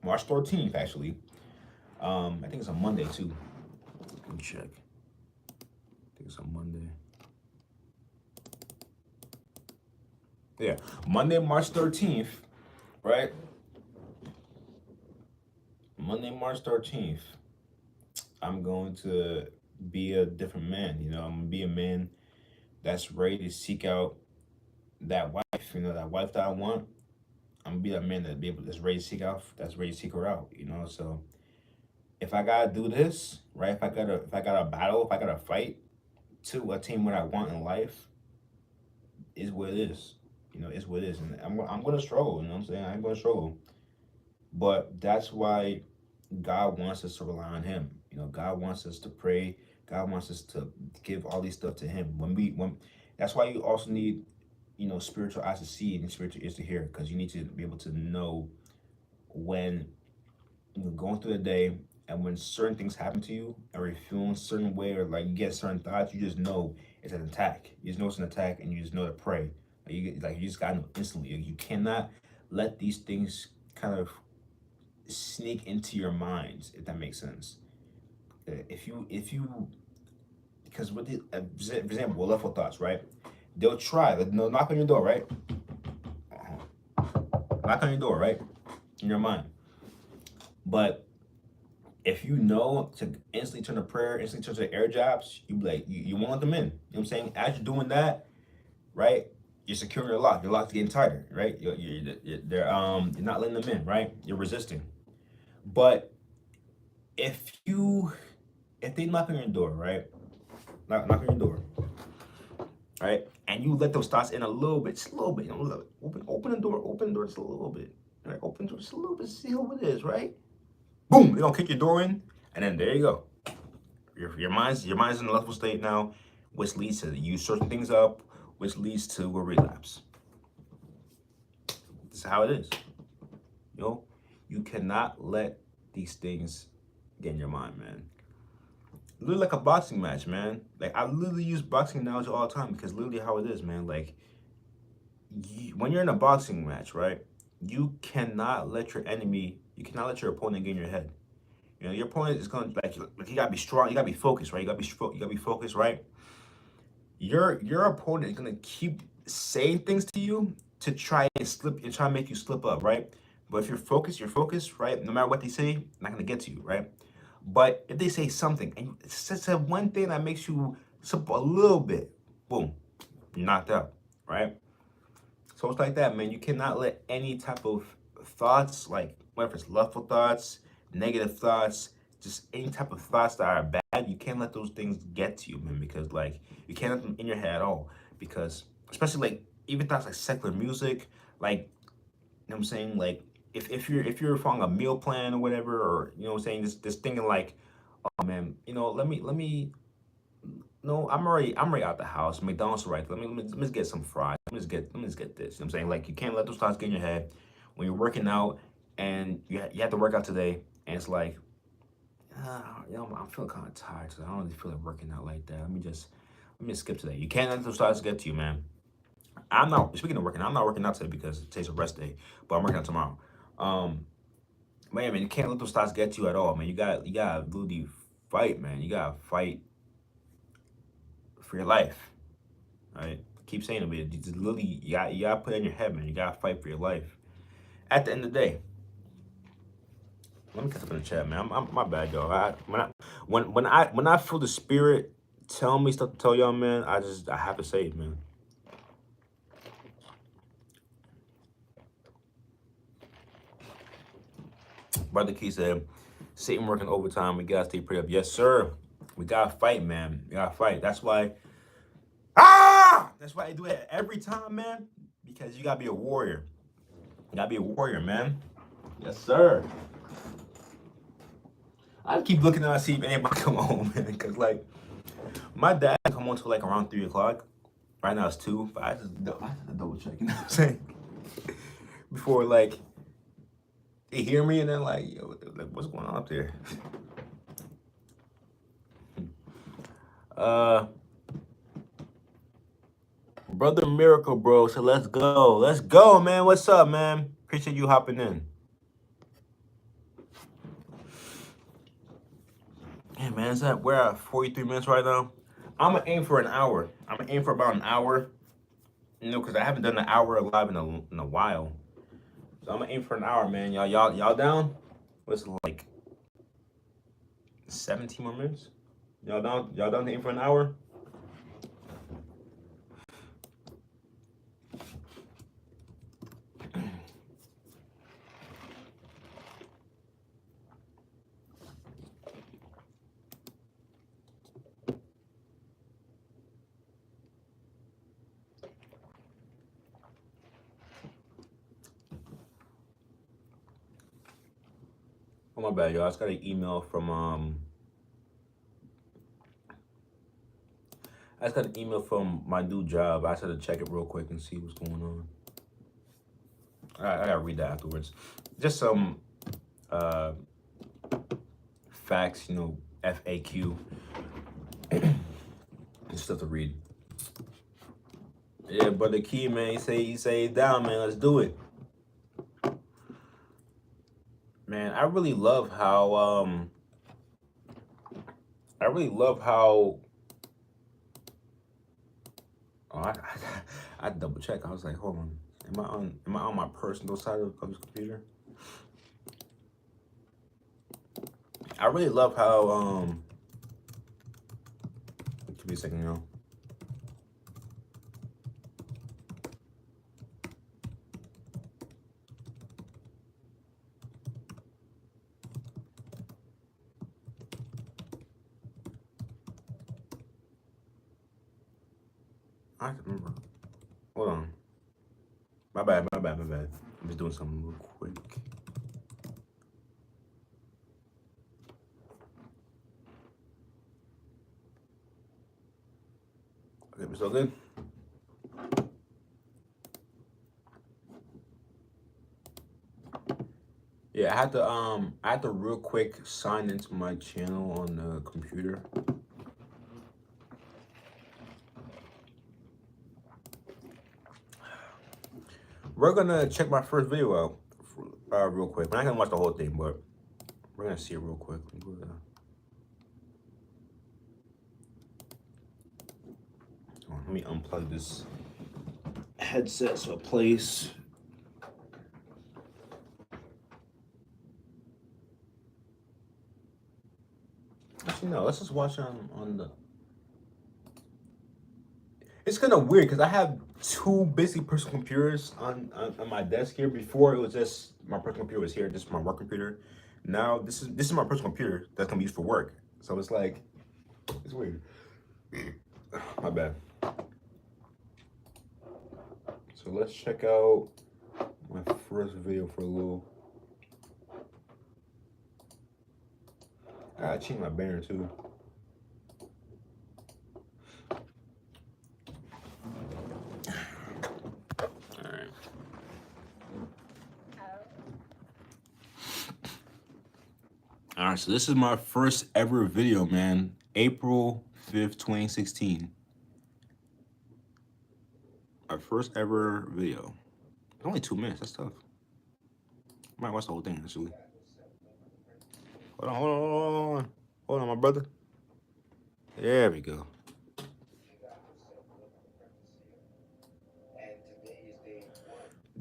March 13th actually, I think it's a Monday too. Let me check. I think it's a Monday. Yeah, Monday, March 13th, right? Monday, March 13th, I'm going to be a different man. I'm going to be a man that's ready to seek out that wife, that wife that I want. I'm going to be that man that's ready to that's ready to seek her out, So if I got to do this, right? If I got to battle, if I got to fight to attain what I want in life, is what it is. It's what it is. And I'm going to struggle, you know what I'm saying? I'm going to struggle. But that's why God wants us to rely on Him. God wants us to pray. God wants us to give all these stuff to Him. When that's why you also need, spiritual eyes to see and spiritual ears to hear, because you need to be able to know when you're going through the day and when certain things happen to you, or you're feeling a certain way, or like you get certain thoughts, you just know it's an attack. You just know it's an attack, and you just know to pray. You just gotta know instantly. You cannot let these things kind of sneak into your minds, if that makes sense. If you because with the for example, willful thoughts, right? They'll try, like, no, knock on your door, right? Knock on your door, right? In your mind. But if you know to instantly turn to prayer, instantly turn to air jobs, you be like, you won't let them in. You know what I'm saying? As you're doing that, right? you're securing your lock. Your lock's getting tighter, right? You're not letting them in, right? You're resisting. But if you if they knock on your door, right? Knock on your door, right? And you let those thoughts in a little bit, just a little bit, you know, open the door just a little bit, right? Open the door just a little bit, see who it is, right? Boom, they're gonna kick your door in, and then there you go. Your mind's in a level state now, which leads to you searching things up, which leads to a relapse. This is how it is. You know, you cannot let these things get in your mind, man. Literally like a boxing match, man. Like I literally use boxing analogy all the time because literally how it is, man. Like when you're in a boxing match, right? You cannot let your opponent get in your head. You know, your opponent is gonna like you gotta be strong. You gotta be focused, right? You gotta be focused, right? Your opponent is gonna keep saying things to you to try and try to make you slip up, right? But if you're focused, right? No matter what they say, not gonna get to you, right? But if they say something and it's just that one thing that makes you slip a little bit, boom, you're knocked out, right? So it's like that, man. You cannot let any type of thoughts, like whether it's lustful thoughts, negative thoughts, just any type of thoughts that are bad, you can't let those things get to you, man, because like you can't let them in your head at all. Because especially like even thoughts like secular music, like you know what I'm saying, like if you're following a meal plan or whatever, or you know what I'm saying, just thinking like, oh man, you know, let me no, I'm already out the house. McDonald's right. Let me just get some fries. Let me just get this. You know what I'm saying? Like you can't let those thoughts get in your head when you're working out and you have to work out today and it's like, you know, I'm feeling kind of tired, so I don't really feel like working out like that. Let me just skip today. You can't let those thoughts get to you, man. I'm not speaking of working. I'm not working out today because today's a rest day, but I'm working out tomorrow. Um, man, you can't let those thoughts get to you at all, man. You gotta really fight, man. You gotta fight for your life. Right? Keep saying it, man. You just literally, you gotta put it in your head, man. You gotta fight for your life. At the end of the day, let me catch up in the chat, man. I'm my bad, y'all. When I feel the spirit tell me stuff to tell y'all, man, I have to say it, man. Brother Key said, Satan working overtime. We gotta stay prayed up. Yes, sir. We gotta fight, man. We gotta fight. That's why. That's why I do it every time, man. Because you gotta be a warrior. You gotta be a warrior, man. Yes, sir. I keep looking out to see if anybody come home, man. Cause like my dad come home till like around 3 o'clock. Right now it's 2, but I just double check. You know what I'm saying? Before like they hear me and then like, yo, like what's going on up there? uh, Brother Miracle, bro. So let's go, man. What's up, man? Appreciate you hopping in. Yeah, man, we're at 43 minutes right now. I'm gonna aim for an hour. I'm gonna aim for about an hour. You know, because I haven't done an hour live in a while. So I'm gonna aim for an hour, man. Y'all down? What's it like 17 more minutes? Y'all down? Y'all down to aim for an hour? Oh my bad, y'all. I just got an email from I just got an email from my new job. I just had to check it real quick and see what's going on. I gotta read that afterwards. Just some uh facts, you know, FAQ and stuff to read. Yeah, but the key, man, he say it down, man. Let's do it. Man, I really love how oh, I double check. I was like, hold on. Am I on my personal side of this computer? I really love how give me a second, y'all. I have to remember. Hold on. My bad. I'm just doing something real quick. Okay, we still good? Yeah, I had to real quick sign into my channel on the computer. We're gonna check my first video out real quick. We're not gonna watch the whole thing, but we're gonna see it real quick. Let me unplug this headset so it plays. Actually, no. Let's just watch on the. It's kind of weird because I have two basically personal computers on my desk here. Before it was just my personal computer was here. This is my work computer. Now this is my personal computer that's gonna be used for work. So it's like it's weird. My bad. So let's check out my first video for a little. I changed my banner too. Alright. Alright, so this is my first ever video, man. April 5th, 2016. My first ever video. It's only 2 minutes, that's tough. I might watch the whole thing actually. Hold on, my brother. There we go.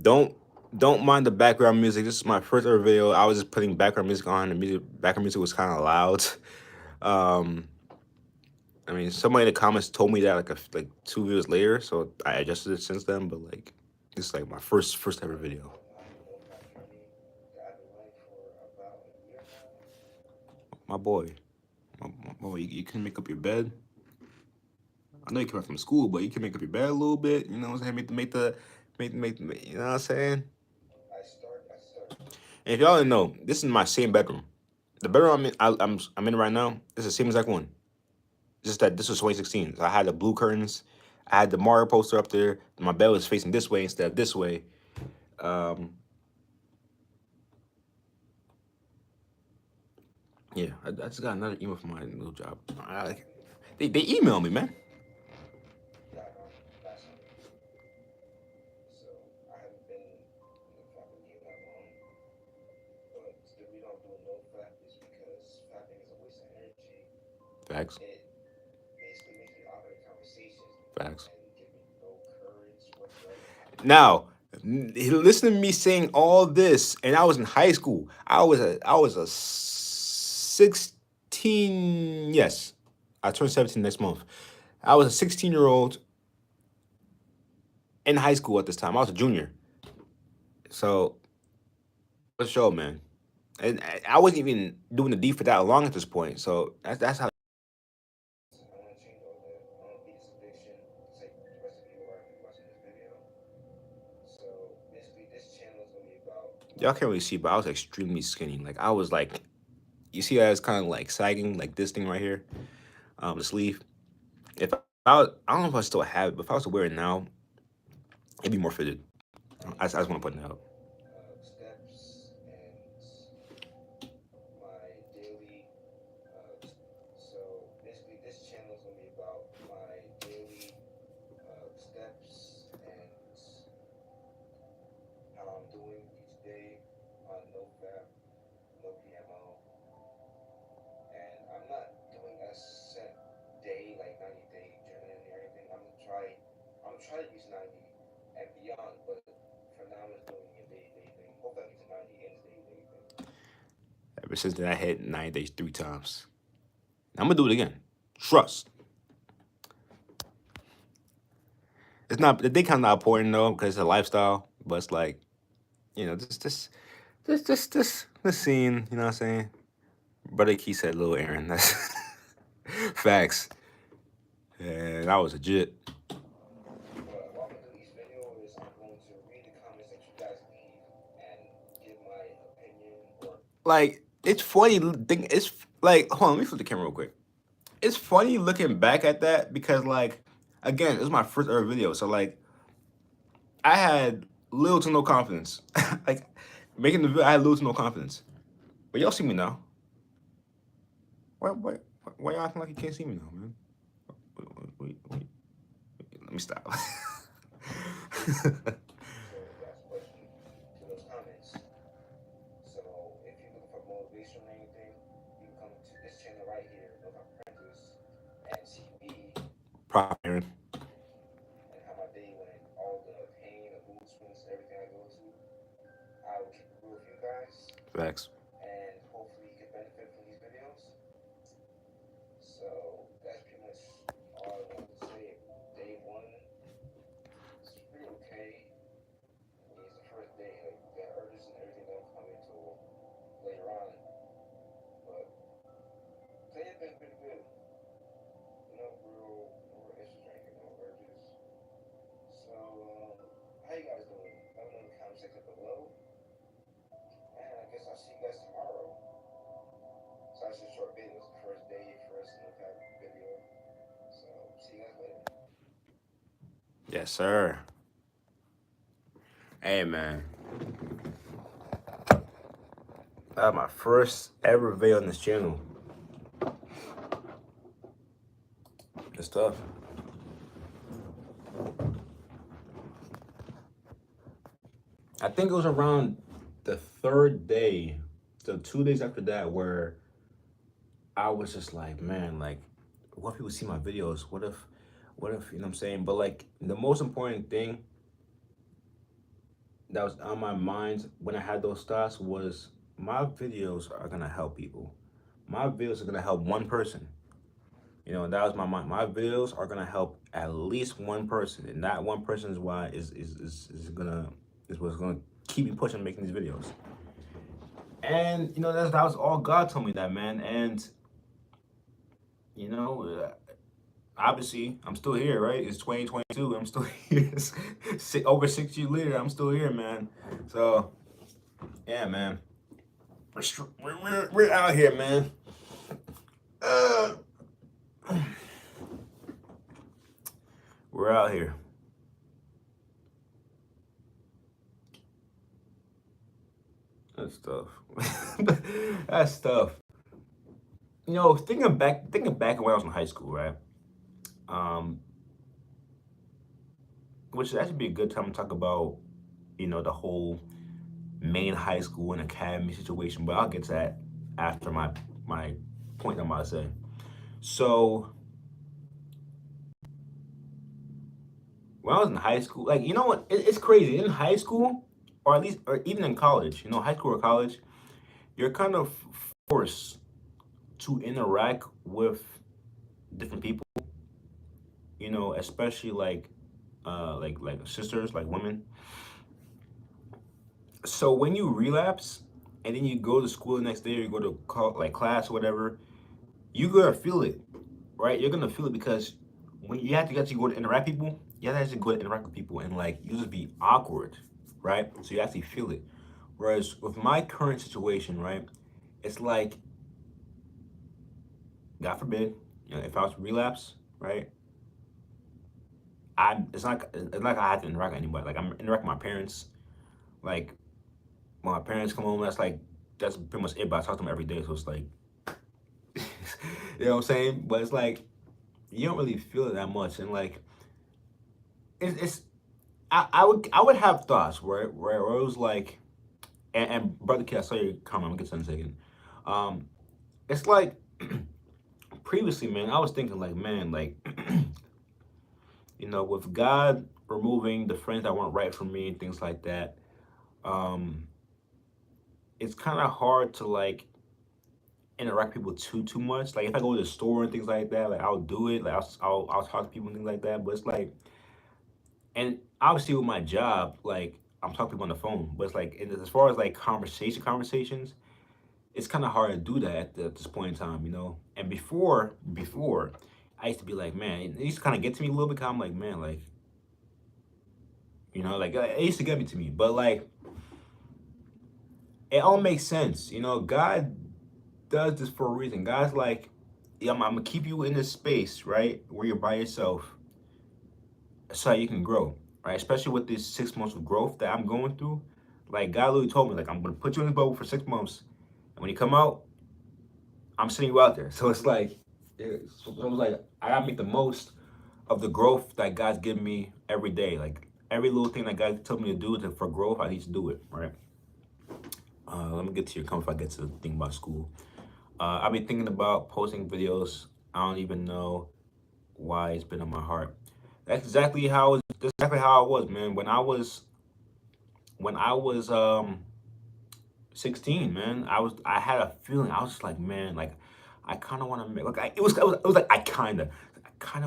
Don't mind the background music. This is my first ever video. I was just putting background music on. The background music was kind of loud. I mean, somebody in the comments told me that like 2 years later, so I adjusted it since then. But like, this is like my first ever video. My boy, you can make up your bed. I know you came out from school, but you can make up your bed a little bit. You know what I'm saying? Make you know what I'm saying? And if y'all didn't know, this is my same bedroom. The bedroom I'm in right now is the same exact one. Just that this was 2016. So I had the blue curtains. I had the Mario poster up there. My bed was facing this way instead of this way. Yeah, I just got another email from my new job. They emailed me, man. Facts. Facts. Now, listen to me saying all this, and I was in high school. I was a 16. Yes, I turned 17 next month. I was a 16-year-old in high school at this time. I was a junior. So, let's show, man. And I wasn't even doing the D for that long at this point. So that's how. Y'all can't really see, but I was extremely skinny. Like I was like, you see, I was kind of like sagging, like this thing right here, the sleeve. If I don't know if I still have it, but if I was to wear it now, it'd be more fitted. I just want to put it out. Ever since then, I hit 9 days 3 times. I'm gonna do it again. Trust. It's not the day kind of not important though because it's a lifestyle, but it's like, you know, this scene. You know what I'm saying? Brother Key said, "Little Aaron." That's facts. And that was legit. like it's funny. It's like, hold on, let me flip the camera real quick. It's funny looking back at that because, like, again, it was my first ever video, so like, I had little to no confidence. Like, making the video, I had little to no confidence. But y'all see me now. Why y'all acting like you can't see me now, man? Wait. Let me stop. Prop Facts. Yes, sir. Hey, man. That was my first ever video on this channel. It's tough. I think it was around the third day, so 2 days after that, where I was just like, man, like, what if people see my videos? What if, you know what I'm saying? But like, the most important thing that was on my mind when I had those thoughts was my videos are gonna help people. My videos are gonna help one person. You know, and that was my mind. My videos are gonna help at least one person, and that one person is why is what's gonna keep me pushing making these videos. And you know, that was all God told me that, man. And you know, obviously, I'm still here, right? It's 2022. I'm still here. Over 6 years later, I'm still here, man. So, yeah, man. We're out here, man. We're out here. That's tough. That's tough. You know, thinking back when I was in high school, right? Um, which should actually be a good time to talk about, you know, the whole main high school and academy situation. But I'll get to that after my point I'm about to say. So when I was in high school, like, you know what? It's crazy. In high school, or at least, or even in college, you know, high school or college, you're kind of forced to interact with different people. You know, especially like sisters, like women. So when you relapse, and then you go to school the next day, or you go to like class or whatever, you're gonna feel it, right? You're gonna feel it because when you have to actually go to interact people, you have to actually go to interact with people, and like you just be awkward, right? So you actually feel it. Whereas with my current situation, right, it's like, God forbid, you know, if I was to relapse, right, it's like I have to interact with anybody. Like I'm interacting with my parents. Like when my parents come home, that's pretty much it. But I talk to them every day, so it's like, you know what I'm saying? But it's like you don't really feel it that much, and like it's I would have thoughts where it was like, and brother kid, I saw your comment. I'm gonna get to that in a second. It's like previously, man, I was thinking like, man, like you know, with God removing the friends that weren't right for me and things like that, um, it's kind of hard to like interact with people too much. Like if I go to the store and things like that, like I'll do it. Like I'll talk to people and things like that. But it's like, and obviously with my job, like I'm talking to people on the phone. But it's like as far as like conversations, it's kind of hard to do that at this point in time, you know. And before, I used to be like, man, it used to kind of get to me a little bit. Cause I'm like, man, like, you know, like it used to get me to me. But like it all makes sense. You know, God does this for a reason. God's like, yeah, I'm gonna keep you in this space, right, where you're by yourself, so that you can grow, right? Especially with these 6 months of growth that I'm going through. Like God literally told me, like I'm gonna put you in this bubble for 6 months, and when you come out, I'm sending you out there. So it's like, so it was like I gotta make the most of the growth that God's given me every day. Like every little thing that God told me to do for growth, I need to do it, right? Let me get to your comment if I get to the thing about school. I've been thinking about posting videos. I don't even know why it's been on my heart. That's exactly how I was, man. When I was 16, man, I had a feeling. I was just like, man, like I kind of want to make like it was like I kind of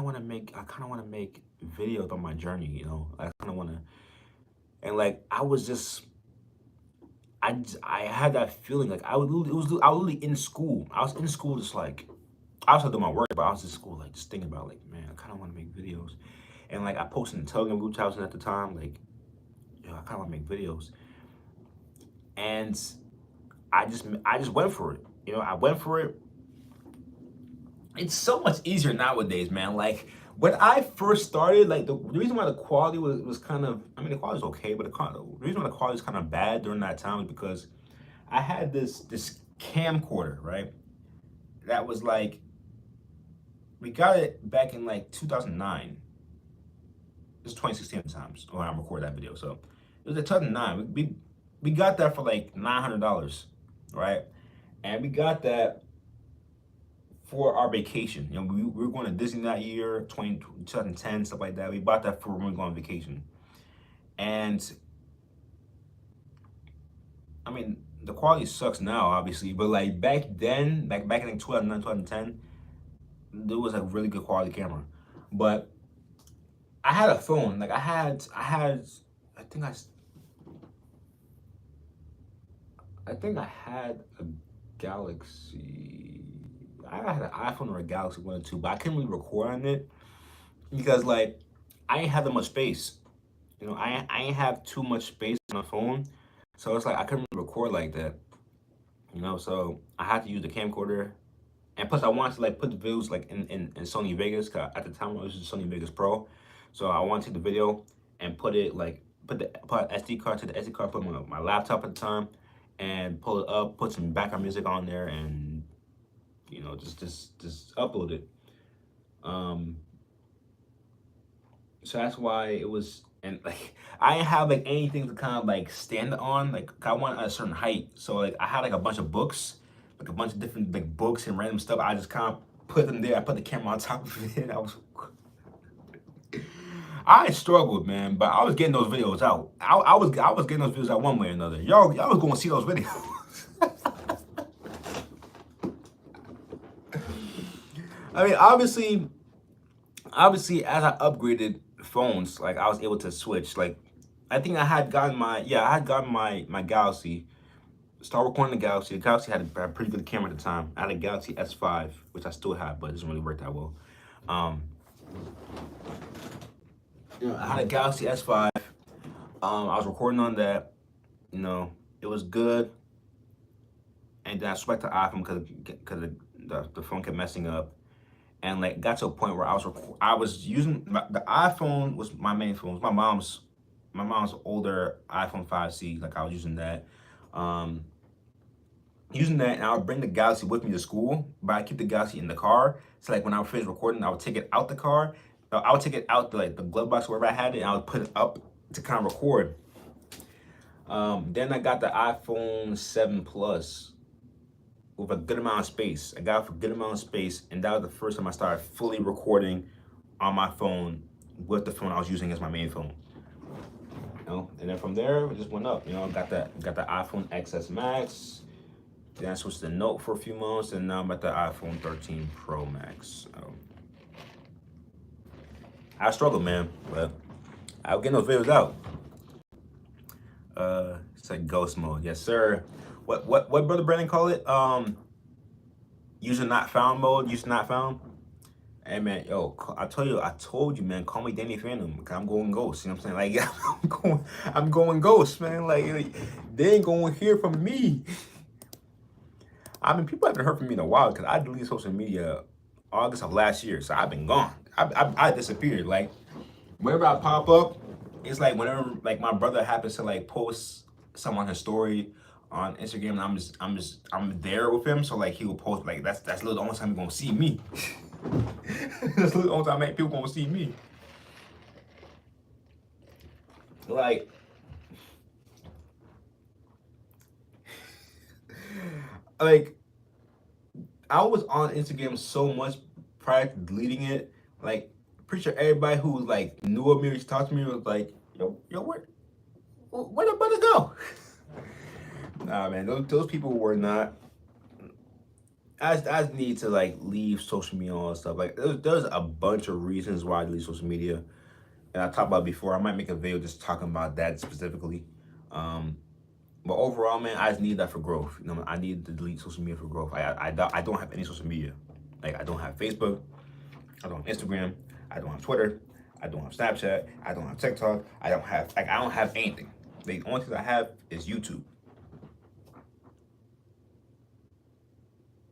want to make videos on my journey, you know. I kind of want to, and like I had that feeling like I was literally in school. I was in school just like I was doing my work, but I was in school like just thinking about like, man, I kind of want to make videos, and like I posted in the Telegram group chat I was in at the time, like, yo, I kind of want to make videos, and I just went for it. You know, I went for it. It's so much easier nowadays, man. Like when I first started, like the reason why the quality was kind of, I mean, the quality was okay, but the reason why the quality was kind of bad during that time was because I had this camcorder, right? That was like we got it back in like 2009. It's 2016 at the time when I recorded that video. So it was like 2009. We got that for like $900, right? And we got that for our vacation. You know, we were going to Disney that year, 2010, stuff like that. We bought that for when we were going on vacation. And I mean, the quality sucks now, obviously, but like back then, back in 2009, 2010, there was a really good quality camera. But I had a phone. Like I think I think I had a Galaxy. I had an iPhone or a Galaxy one or two, but I couldn't really record on it because like I ain't have that much space. You know, I ain't have too much space on my phone, so it's like I couldn't really record like that. You know, so I had to use the camcorder, and plus I wanted to like put the videos like in Sony Vegas. 'Cause at the time I was using Sony Vegas Pro, so I wanted to take the video and put it like put SD card to the SD card, put my laptop at the time, and pull it up, put some background music on there, and you know just upload it. Um, So that's why it was, and like I didn't have like anything to kind of like stand on. Like I want a certain height, so like I had like a bunch of books, like a bunch of different like books and random stuff. I just kind of put them there. I put the camera on top of it. I struggled, man, but I was getting those videos out. I was getting those videos out one way or another. Y'all was going to see those videos. I mean, obviously as I upgraded phones, like I was able to switch. Like I think I had gotten my Galaxy. Start recording the Galaxy. The Galaxy had a pretty good camera at the time. I had a Galaxy S5, which I still have, but it doesn't really work that well. Um, you know, I had a Galaxy S5. I was recording on that. You know, it was good, and then I switched to iPhone because the phone kept messing up. And like got to a point where I was using the iPhone was my main phone. It was my mom's older iPhone 5C. Like I was um, using that, and I would bring the Galaxy with me to school, but I keep the Galaxy in the car. So like when I would finish recording, I would take it out the car. I would take it out the glove box wherever I had it, and I would put it up to kind of record. Then I got the iPhone 7 Plus with a good amount of space. I got it for a good amount of space, and that was the first time I started fully recording on my phone with the phone I was using as my main phone. You know, and then from there it just went up. You know, got the iPhone XS Max. Then I switched to the Note for a few months, and now I'm at the iPhone 13 Pro Max. I struggle, man, but I'll get those videos out. It's like ghost mode, yes sir. What brother Brandon call it? User not found mode. User not found. Hey man, yo, I told you, man. Call me Danny Phantom, because I'm going ghost. You know what I'm saying? Like, I'm going ghost, man. Like, they ain't gonna hear from me. I mean, people haven't heard from me in a while because I deleted social media August of last year, so I've been gone. I disappeared. Like, whenever I pop up, it's like whenever like my brother happens to like post some on his story on Instagram, and I'm there with him. So like he will post like that's literally the only time you're gonna see me. That's the only time people gonna see me. Like, like I was on Instagram so much prior to deleting it. Like, pretty sure everybody who like knew of me or talked to me was like, yo, where the brother go? Nah, man, those people were not. I need to like leave social media and all that stuff. Like, there's a bunch of reasons why I delete social media, and I talked about it before. I might make a video just talking about that specifically. Um, But overall, man, I just need that for growth. You know, I need to delete social media for growth. I don't have any social media. Like, I don't have Facebook. I don't have Instagram. I don't have Twitter. I don't have Snapchat. I don't have TikTok. I don't have anything. The only thing I have is YouTube.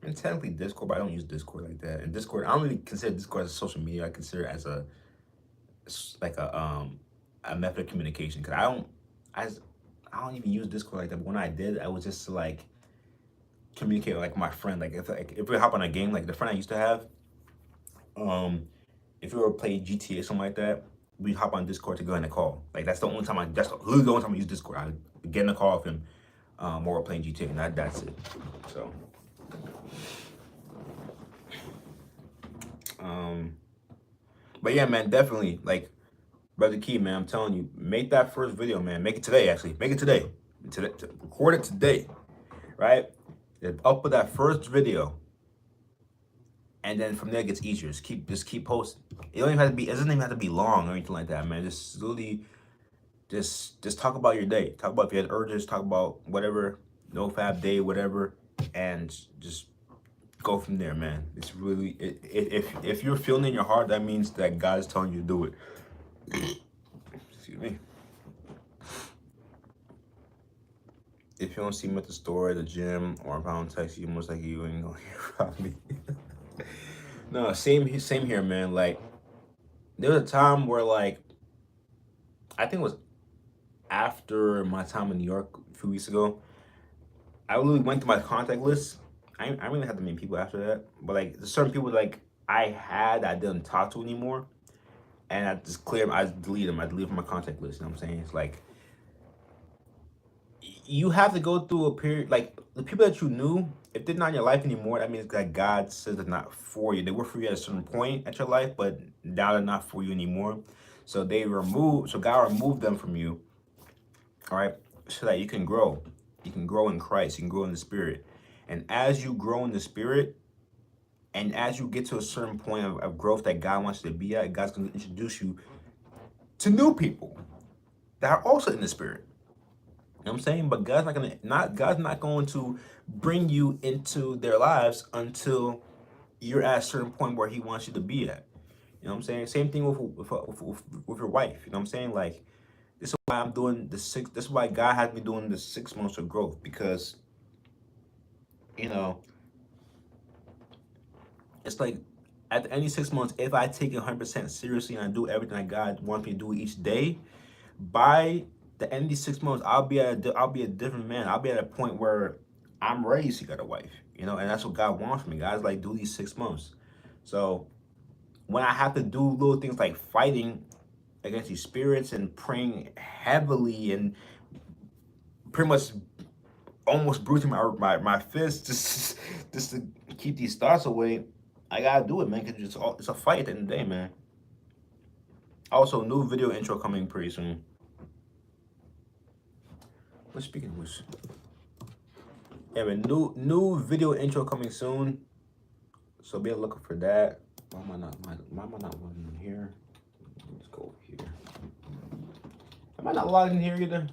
And technically Discord, but I don't use Discord like that. And Discord, I don't really consider Discord as a social media. I consider it as like a method of communication. Cause I I don't even use Discord like that. But when I did, I was just to like communicate with like my friend. Like if we hop on a game, like the friend I used to have, um, if we were play GTA or something like that, we hop on Discord to go in a call. Like that's literally the only time I use Discord. I get in a call with him, while we're playing GTA, and that's it. So, um, but yeah, man, definitely like Brother Key, man. I'm telling you, make that first video, man. Make it today, actually. Make it today. Record it today, right? Upload that first video, and then from there it gets easier. Just keep posting. It don't even have to be. It doesn't even have to be long or anything like that, man. Just really, just talk about your day. Talk about if you had urges. Talk about whatever, NoFap day, whatever, and just go from there, man. It's really if you're feeling in your heart, that means that God is telling you to do it. Excuse me. If you don't see me at the store, the gym, or if I don't text you, most likely you ain't gonna hear from me. No, same here, man. Like, there was a time where like I think it was after my time in New York a few weeks ago. I really went through my contact list. I really had that many people after that, but like there's certain people like I had that I didn't talk to anymore, and I deleted them. I deleted from my contact list. You know what I'm saying? It's like you have to go through a period like the people that you knew, if they're not in your life anymore, that means that God says they're not for you. They were for you at a certain point at your life, but now they're not for you anymore. So God removed them from you, all right, so that you can grow. You can grow in Christ, you can grow in the spirit. And as you grow in the spirit, and as you get to a certain point of growth that God wants you to be at, God's gonna introduce you to new people that are also in the spirit. You know what I'm saying? But God's not going to bring you into their lives until you're at a certain point where He wants you to be at. You know what I'm saying? Same thing with your wife. You know what I'm saying? Like, this is why I'm doing the six. This is why God has me doing the 6 months of growth, because you know it's like at the end of 6 months, if I take it 100% seriously and I do everything that God wants me to do each day, by the end of these 6 months, I'll be a different man. I'll be at a point where I'm ready to get a wife, you know, and that's what God wants from me. God's like, do these 6 months. So when I have to do little things like fighting against these spirits and praying heavily and pretty much almost bruising my fist just to keep these thoughts away, I gotta do it, man, because it's a fight at the end of the day, man. Also, new video intro coming pretty soon. But speaking of which, yeah, man, new video intro coming soon. So be looking for that. Why am I not logging in here? Let's go over here. Am I not logging in here either?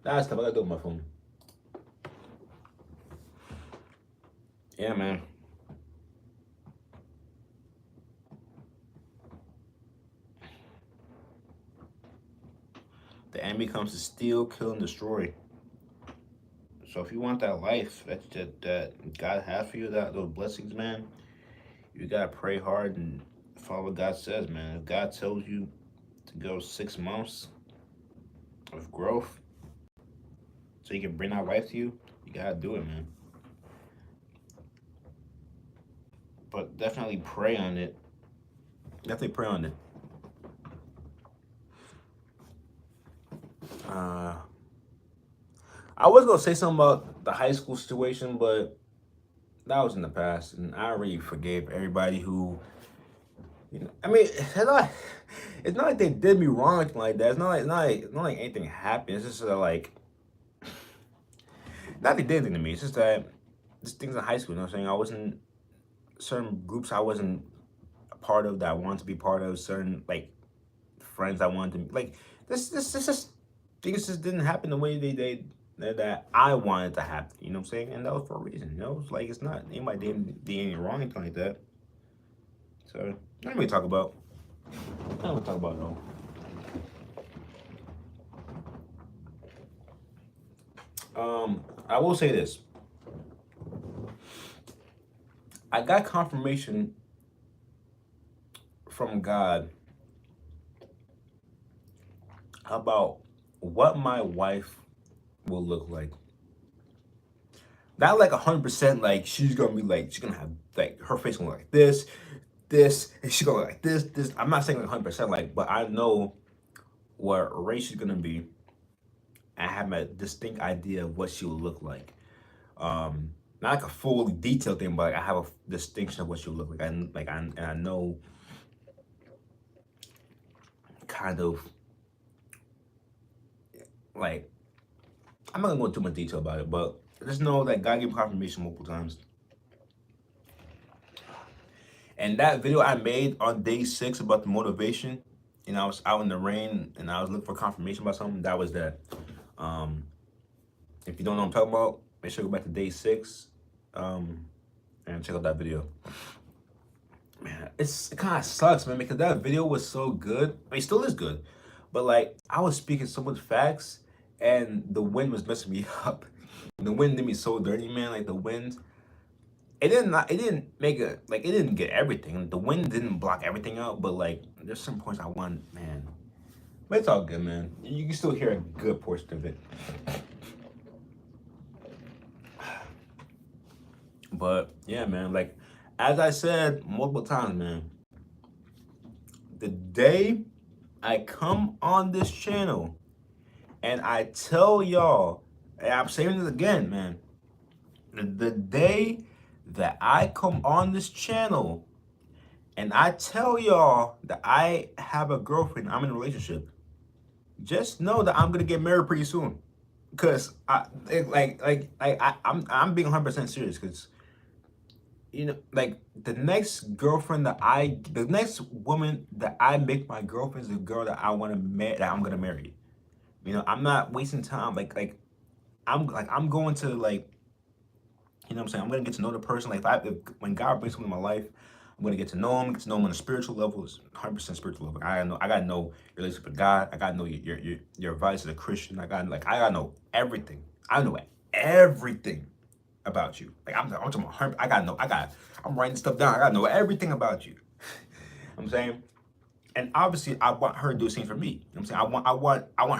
That's tough. I gotta do it on my phone. Yeah, man. The enemy comes to steal, kill, and destroy. So if you want that life that God has for you, that those blessings, man, you gotta pray hard and follow what God says, man. If God tells you to go 6 months of growth so He can bring that life to you, you gotta do it, man. But definitely pray on it. Definitely pray on it. I was gonna say something about the high school situation, but that was in the past, and I already forgave everybody who, I mean, it's not like they did me wrong or anything like that. It's not like anything happened. It's just like, not they did anything to me. It's just that just things in high school. You know what I'm saying? I wasn't certain groups I wasn't a part of that I wanted to be part of. Certain like friends I wanted to like. This just things just didn't happen the way that I wanted to happen. You know what I'm saying? And that was for a reason. You know, it's like it's not anybody did anything wrong, anything like that. So not really talk about. I don't want to talk about no. I will say this. I got confirmation from God about what my wife will look like. Not like 100%, like she's gonna be like, she's gonna have like her face gonna look like this, and she's gonna look like this. I'm not saying like 100%, like, but I know what race she's gonna be. I have a distinct idea of what she will look like. Not like a full detailed thing, but like I have a distinction of what she'll look like. And I know kind of like I'm not gonna go into too much detail about it, but just know that God gave me confirmation multiple times. And that video I made on day 6 about the motivation, and I was out in the rain and I was looking for confirmation about something. That was that. If you don't know what I'm talking about, make sure to go back to day 6 and check out that video. Man, it kind of sucks, man, because that video was so good. I mean, it still is good, but like I was speaking so much facts, and the wind was messing me up. The wind did me so dirty, man. Like the wind, it didn't make it like it didn't get everything. The wind didn't block everything out, but like there's some points I want, man. But it's all good, man. You can still hear a good portion of it. But yeah, man, like as I said multiple times, man, the day I come on this channel and I tell y'all, and I'm saying this again, man, the day that I come on this channel and I tell y'all that I have a girlfriend, I'm in a relationship, just know that I'm gonna get married pretty soon. Cause I'm being 100% serious. Cause like the next woman that I make my girlfriend is the girl that I want to marry, that I'm gonna marry. I'm not wasting time. I'm going to like, what I'm saying? I'm gonna get to know the person. Like when God brings someone in my life, I'm gonna get to know him on a spiritual level. It's 100% spiritual level. I gotta know your relationship with God. I gotta know your advice as a Christian. I gotta know everything. I know everything about you. Like I'm talking about her. I'm writing stuff down. I gotta know everything about you. I'm saying, and obviously I want her to do the same for me. I'm saying I want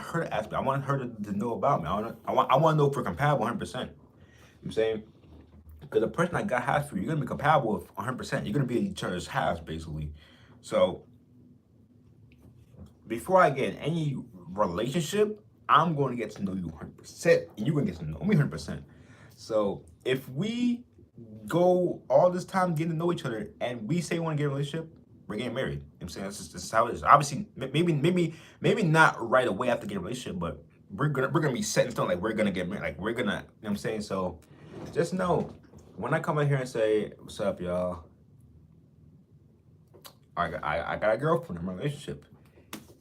her to ask me. I want her to know about me. I want to know if we're compatible 100%. I'm saying, because the person that God has for you, you're gonna be compatible with 100%. You're gonna be each other's halves basically. So before I get in any relationship, I'm going to get to know you 100%, and you're gonna get to know me 100%. So if we go all this time getting to know each other and we say we want to get a relationship, we're getting married. I'm saying this is how it is. Obviously, maybe not right away after getting a relationship, but we're gonna be set in stone. Like we're gonna get married. Like we're gonna. You know what I'm saying? So just know when I come in here and say, "What's up, y'all?" I got a girlfriend. I'm in a relationship.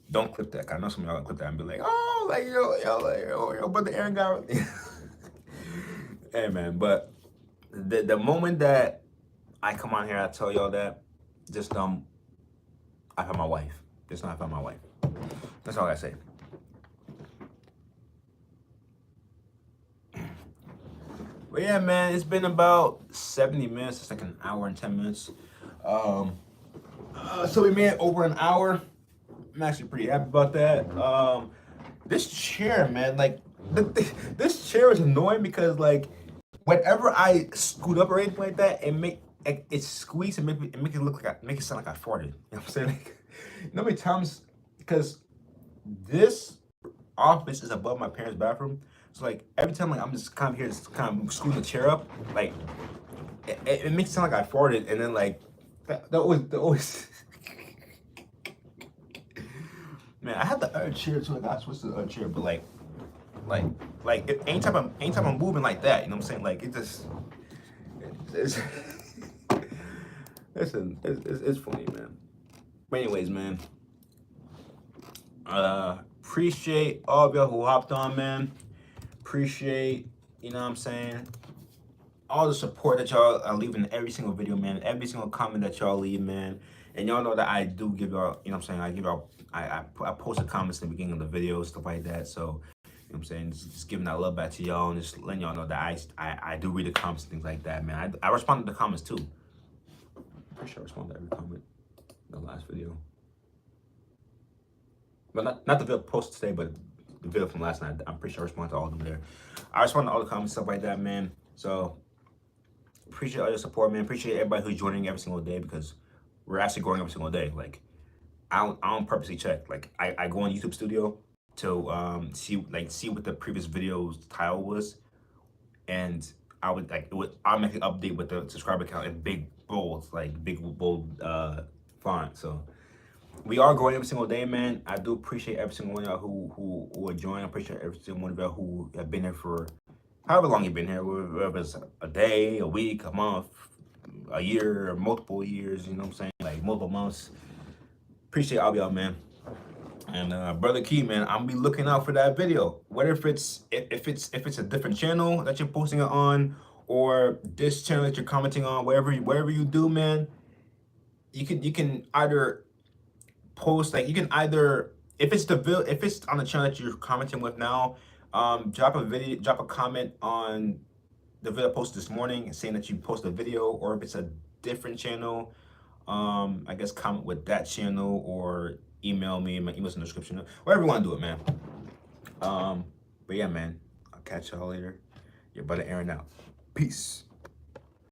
Don't clip that. I know some of y'all gonna clip that and be like, "Oh, like yo, but the Aaron got." Hey man, but the moment that I come on here, I tell y'all that, just I found my wife. Just know I found my wife. That's all I say. But yeah, man, it's been about 70 minutes. It's like an hour and 10 minutes. Um, so we made it over an hour. I'm actually pretty happy about that. This chair, man, like this chair is annoying because like whenever I scoot up or anything like that, it squeaks and make it look like make it sound like I farted. You know what I'm saying? Like, you know how many times because this office is above my parents' bathroom. So like every time like I'm just kind of here, just kind of screwing the chair up, like it makes it sound like I farted, and then like that always. Man, I have the other chair too. I got to switch to the other chair, but like, anytime I'm moving like that, you know what I'm saying? Like it just, it's, it's funny, man. But anyways, man, appreciate all of y'all who hopped on, man. Appreciate, you know what I'm saying, all the support that y'all are leaving in every single video, man. Every single comment that y'all leave, man. And y'all know that I do give y'all, you know what I'm saying, I give y'all, I post the comments in the beginning of the video, stuff like that. So, you know what I'm saying, just giving that love back to y'all and just letting y'all know that I do read the comments and things like that, man. I respond to the comments too. I'm pretty sure I respond to every comment in the last video. But not the video posted today, but the video from last night. I'm pretty sure I respond to all of them there. I respond to all the comments, stuff like that, man. So appreciate all your support, man. Appreciate everybody who's joining every single day because we're actually growing every single day. Like I don't purposely check. Like I go on YouTube Studio to see what the previous video's title was, and I would it would automatically update with the subscriber count in big bold font. So we are growing every single day, man. I do appreciate every single one of y'all who are joining. I appreciate every single one of y'all who have been here for however long you've been here, whether it's a day, a week, a month, a year, or multiple years, you know what I'm saying? Like multiple months. Appreciate all y'all, man. And Brother Key, man, I'm be looking out for that video. Whether if it's a different channel that you're posting it on, or this channel that you're commenting on, wherever you do, man, you can either post if it's if it's on the channel that you're commenting with now, drop a comment on the video posted this morning saying that you posted a video, or if it's a different channel, I guess comment with that channel or email me. My email's in the description. Whatever you want to do it, man. But yeah, man, I'll catch y'all later. Your brother Aaron out. Peace.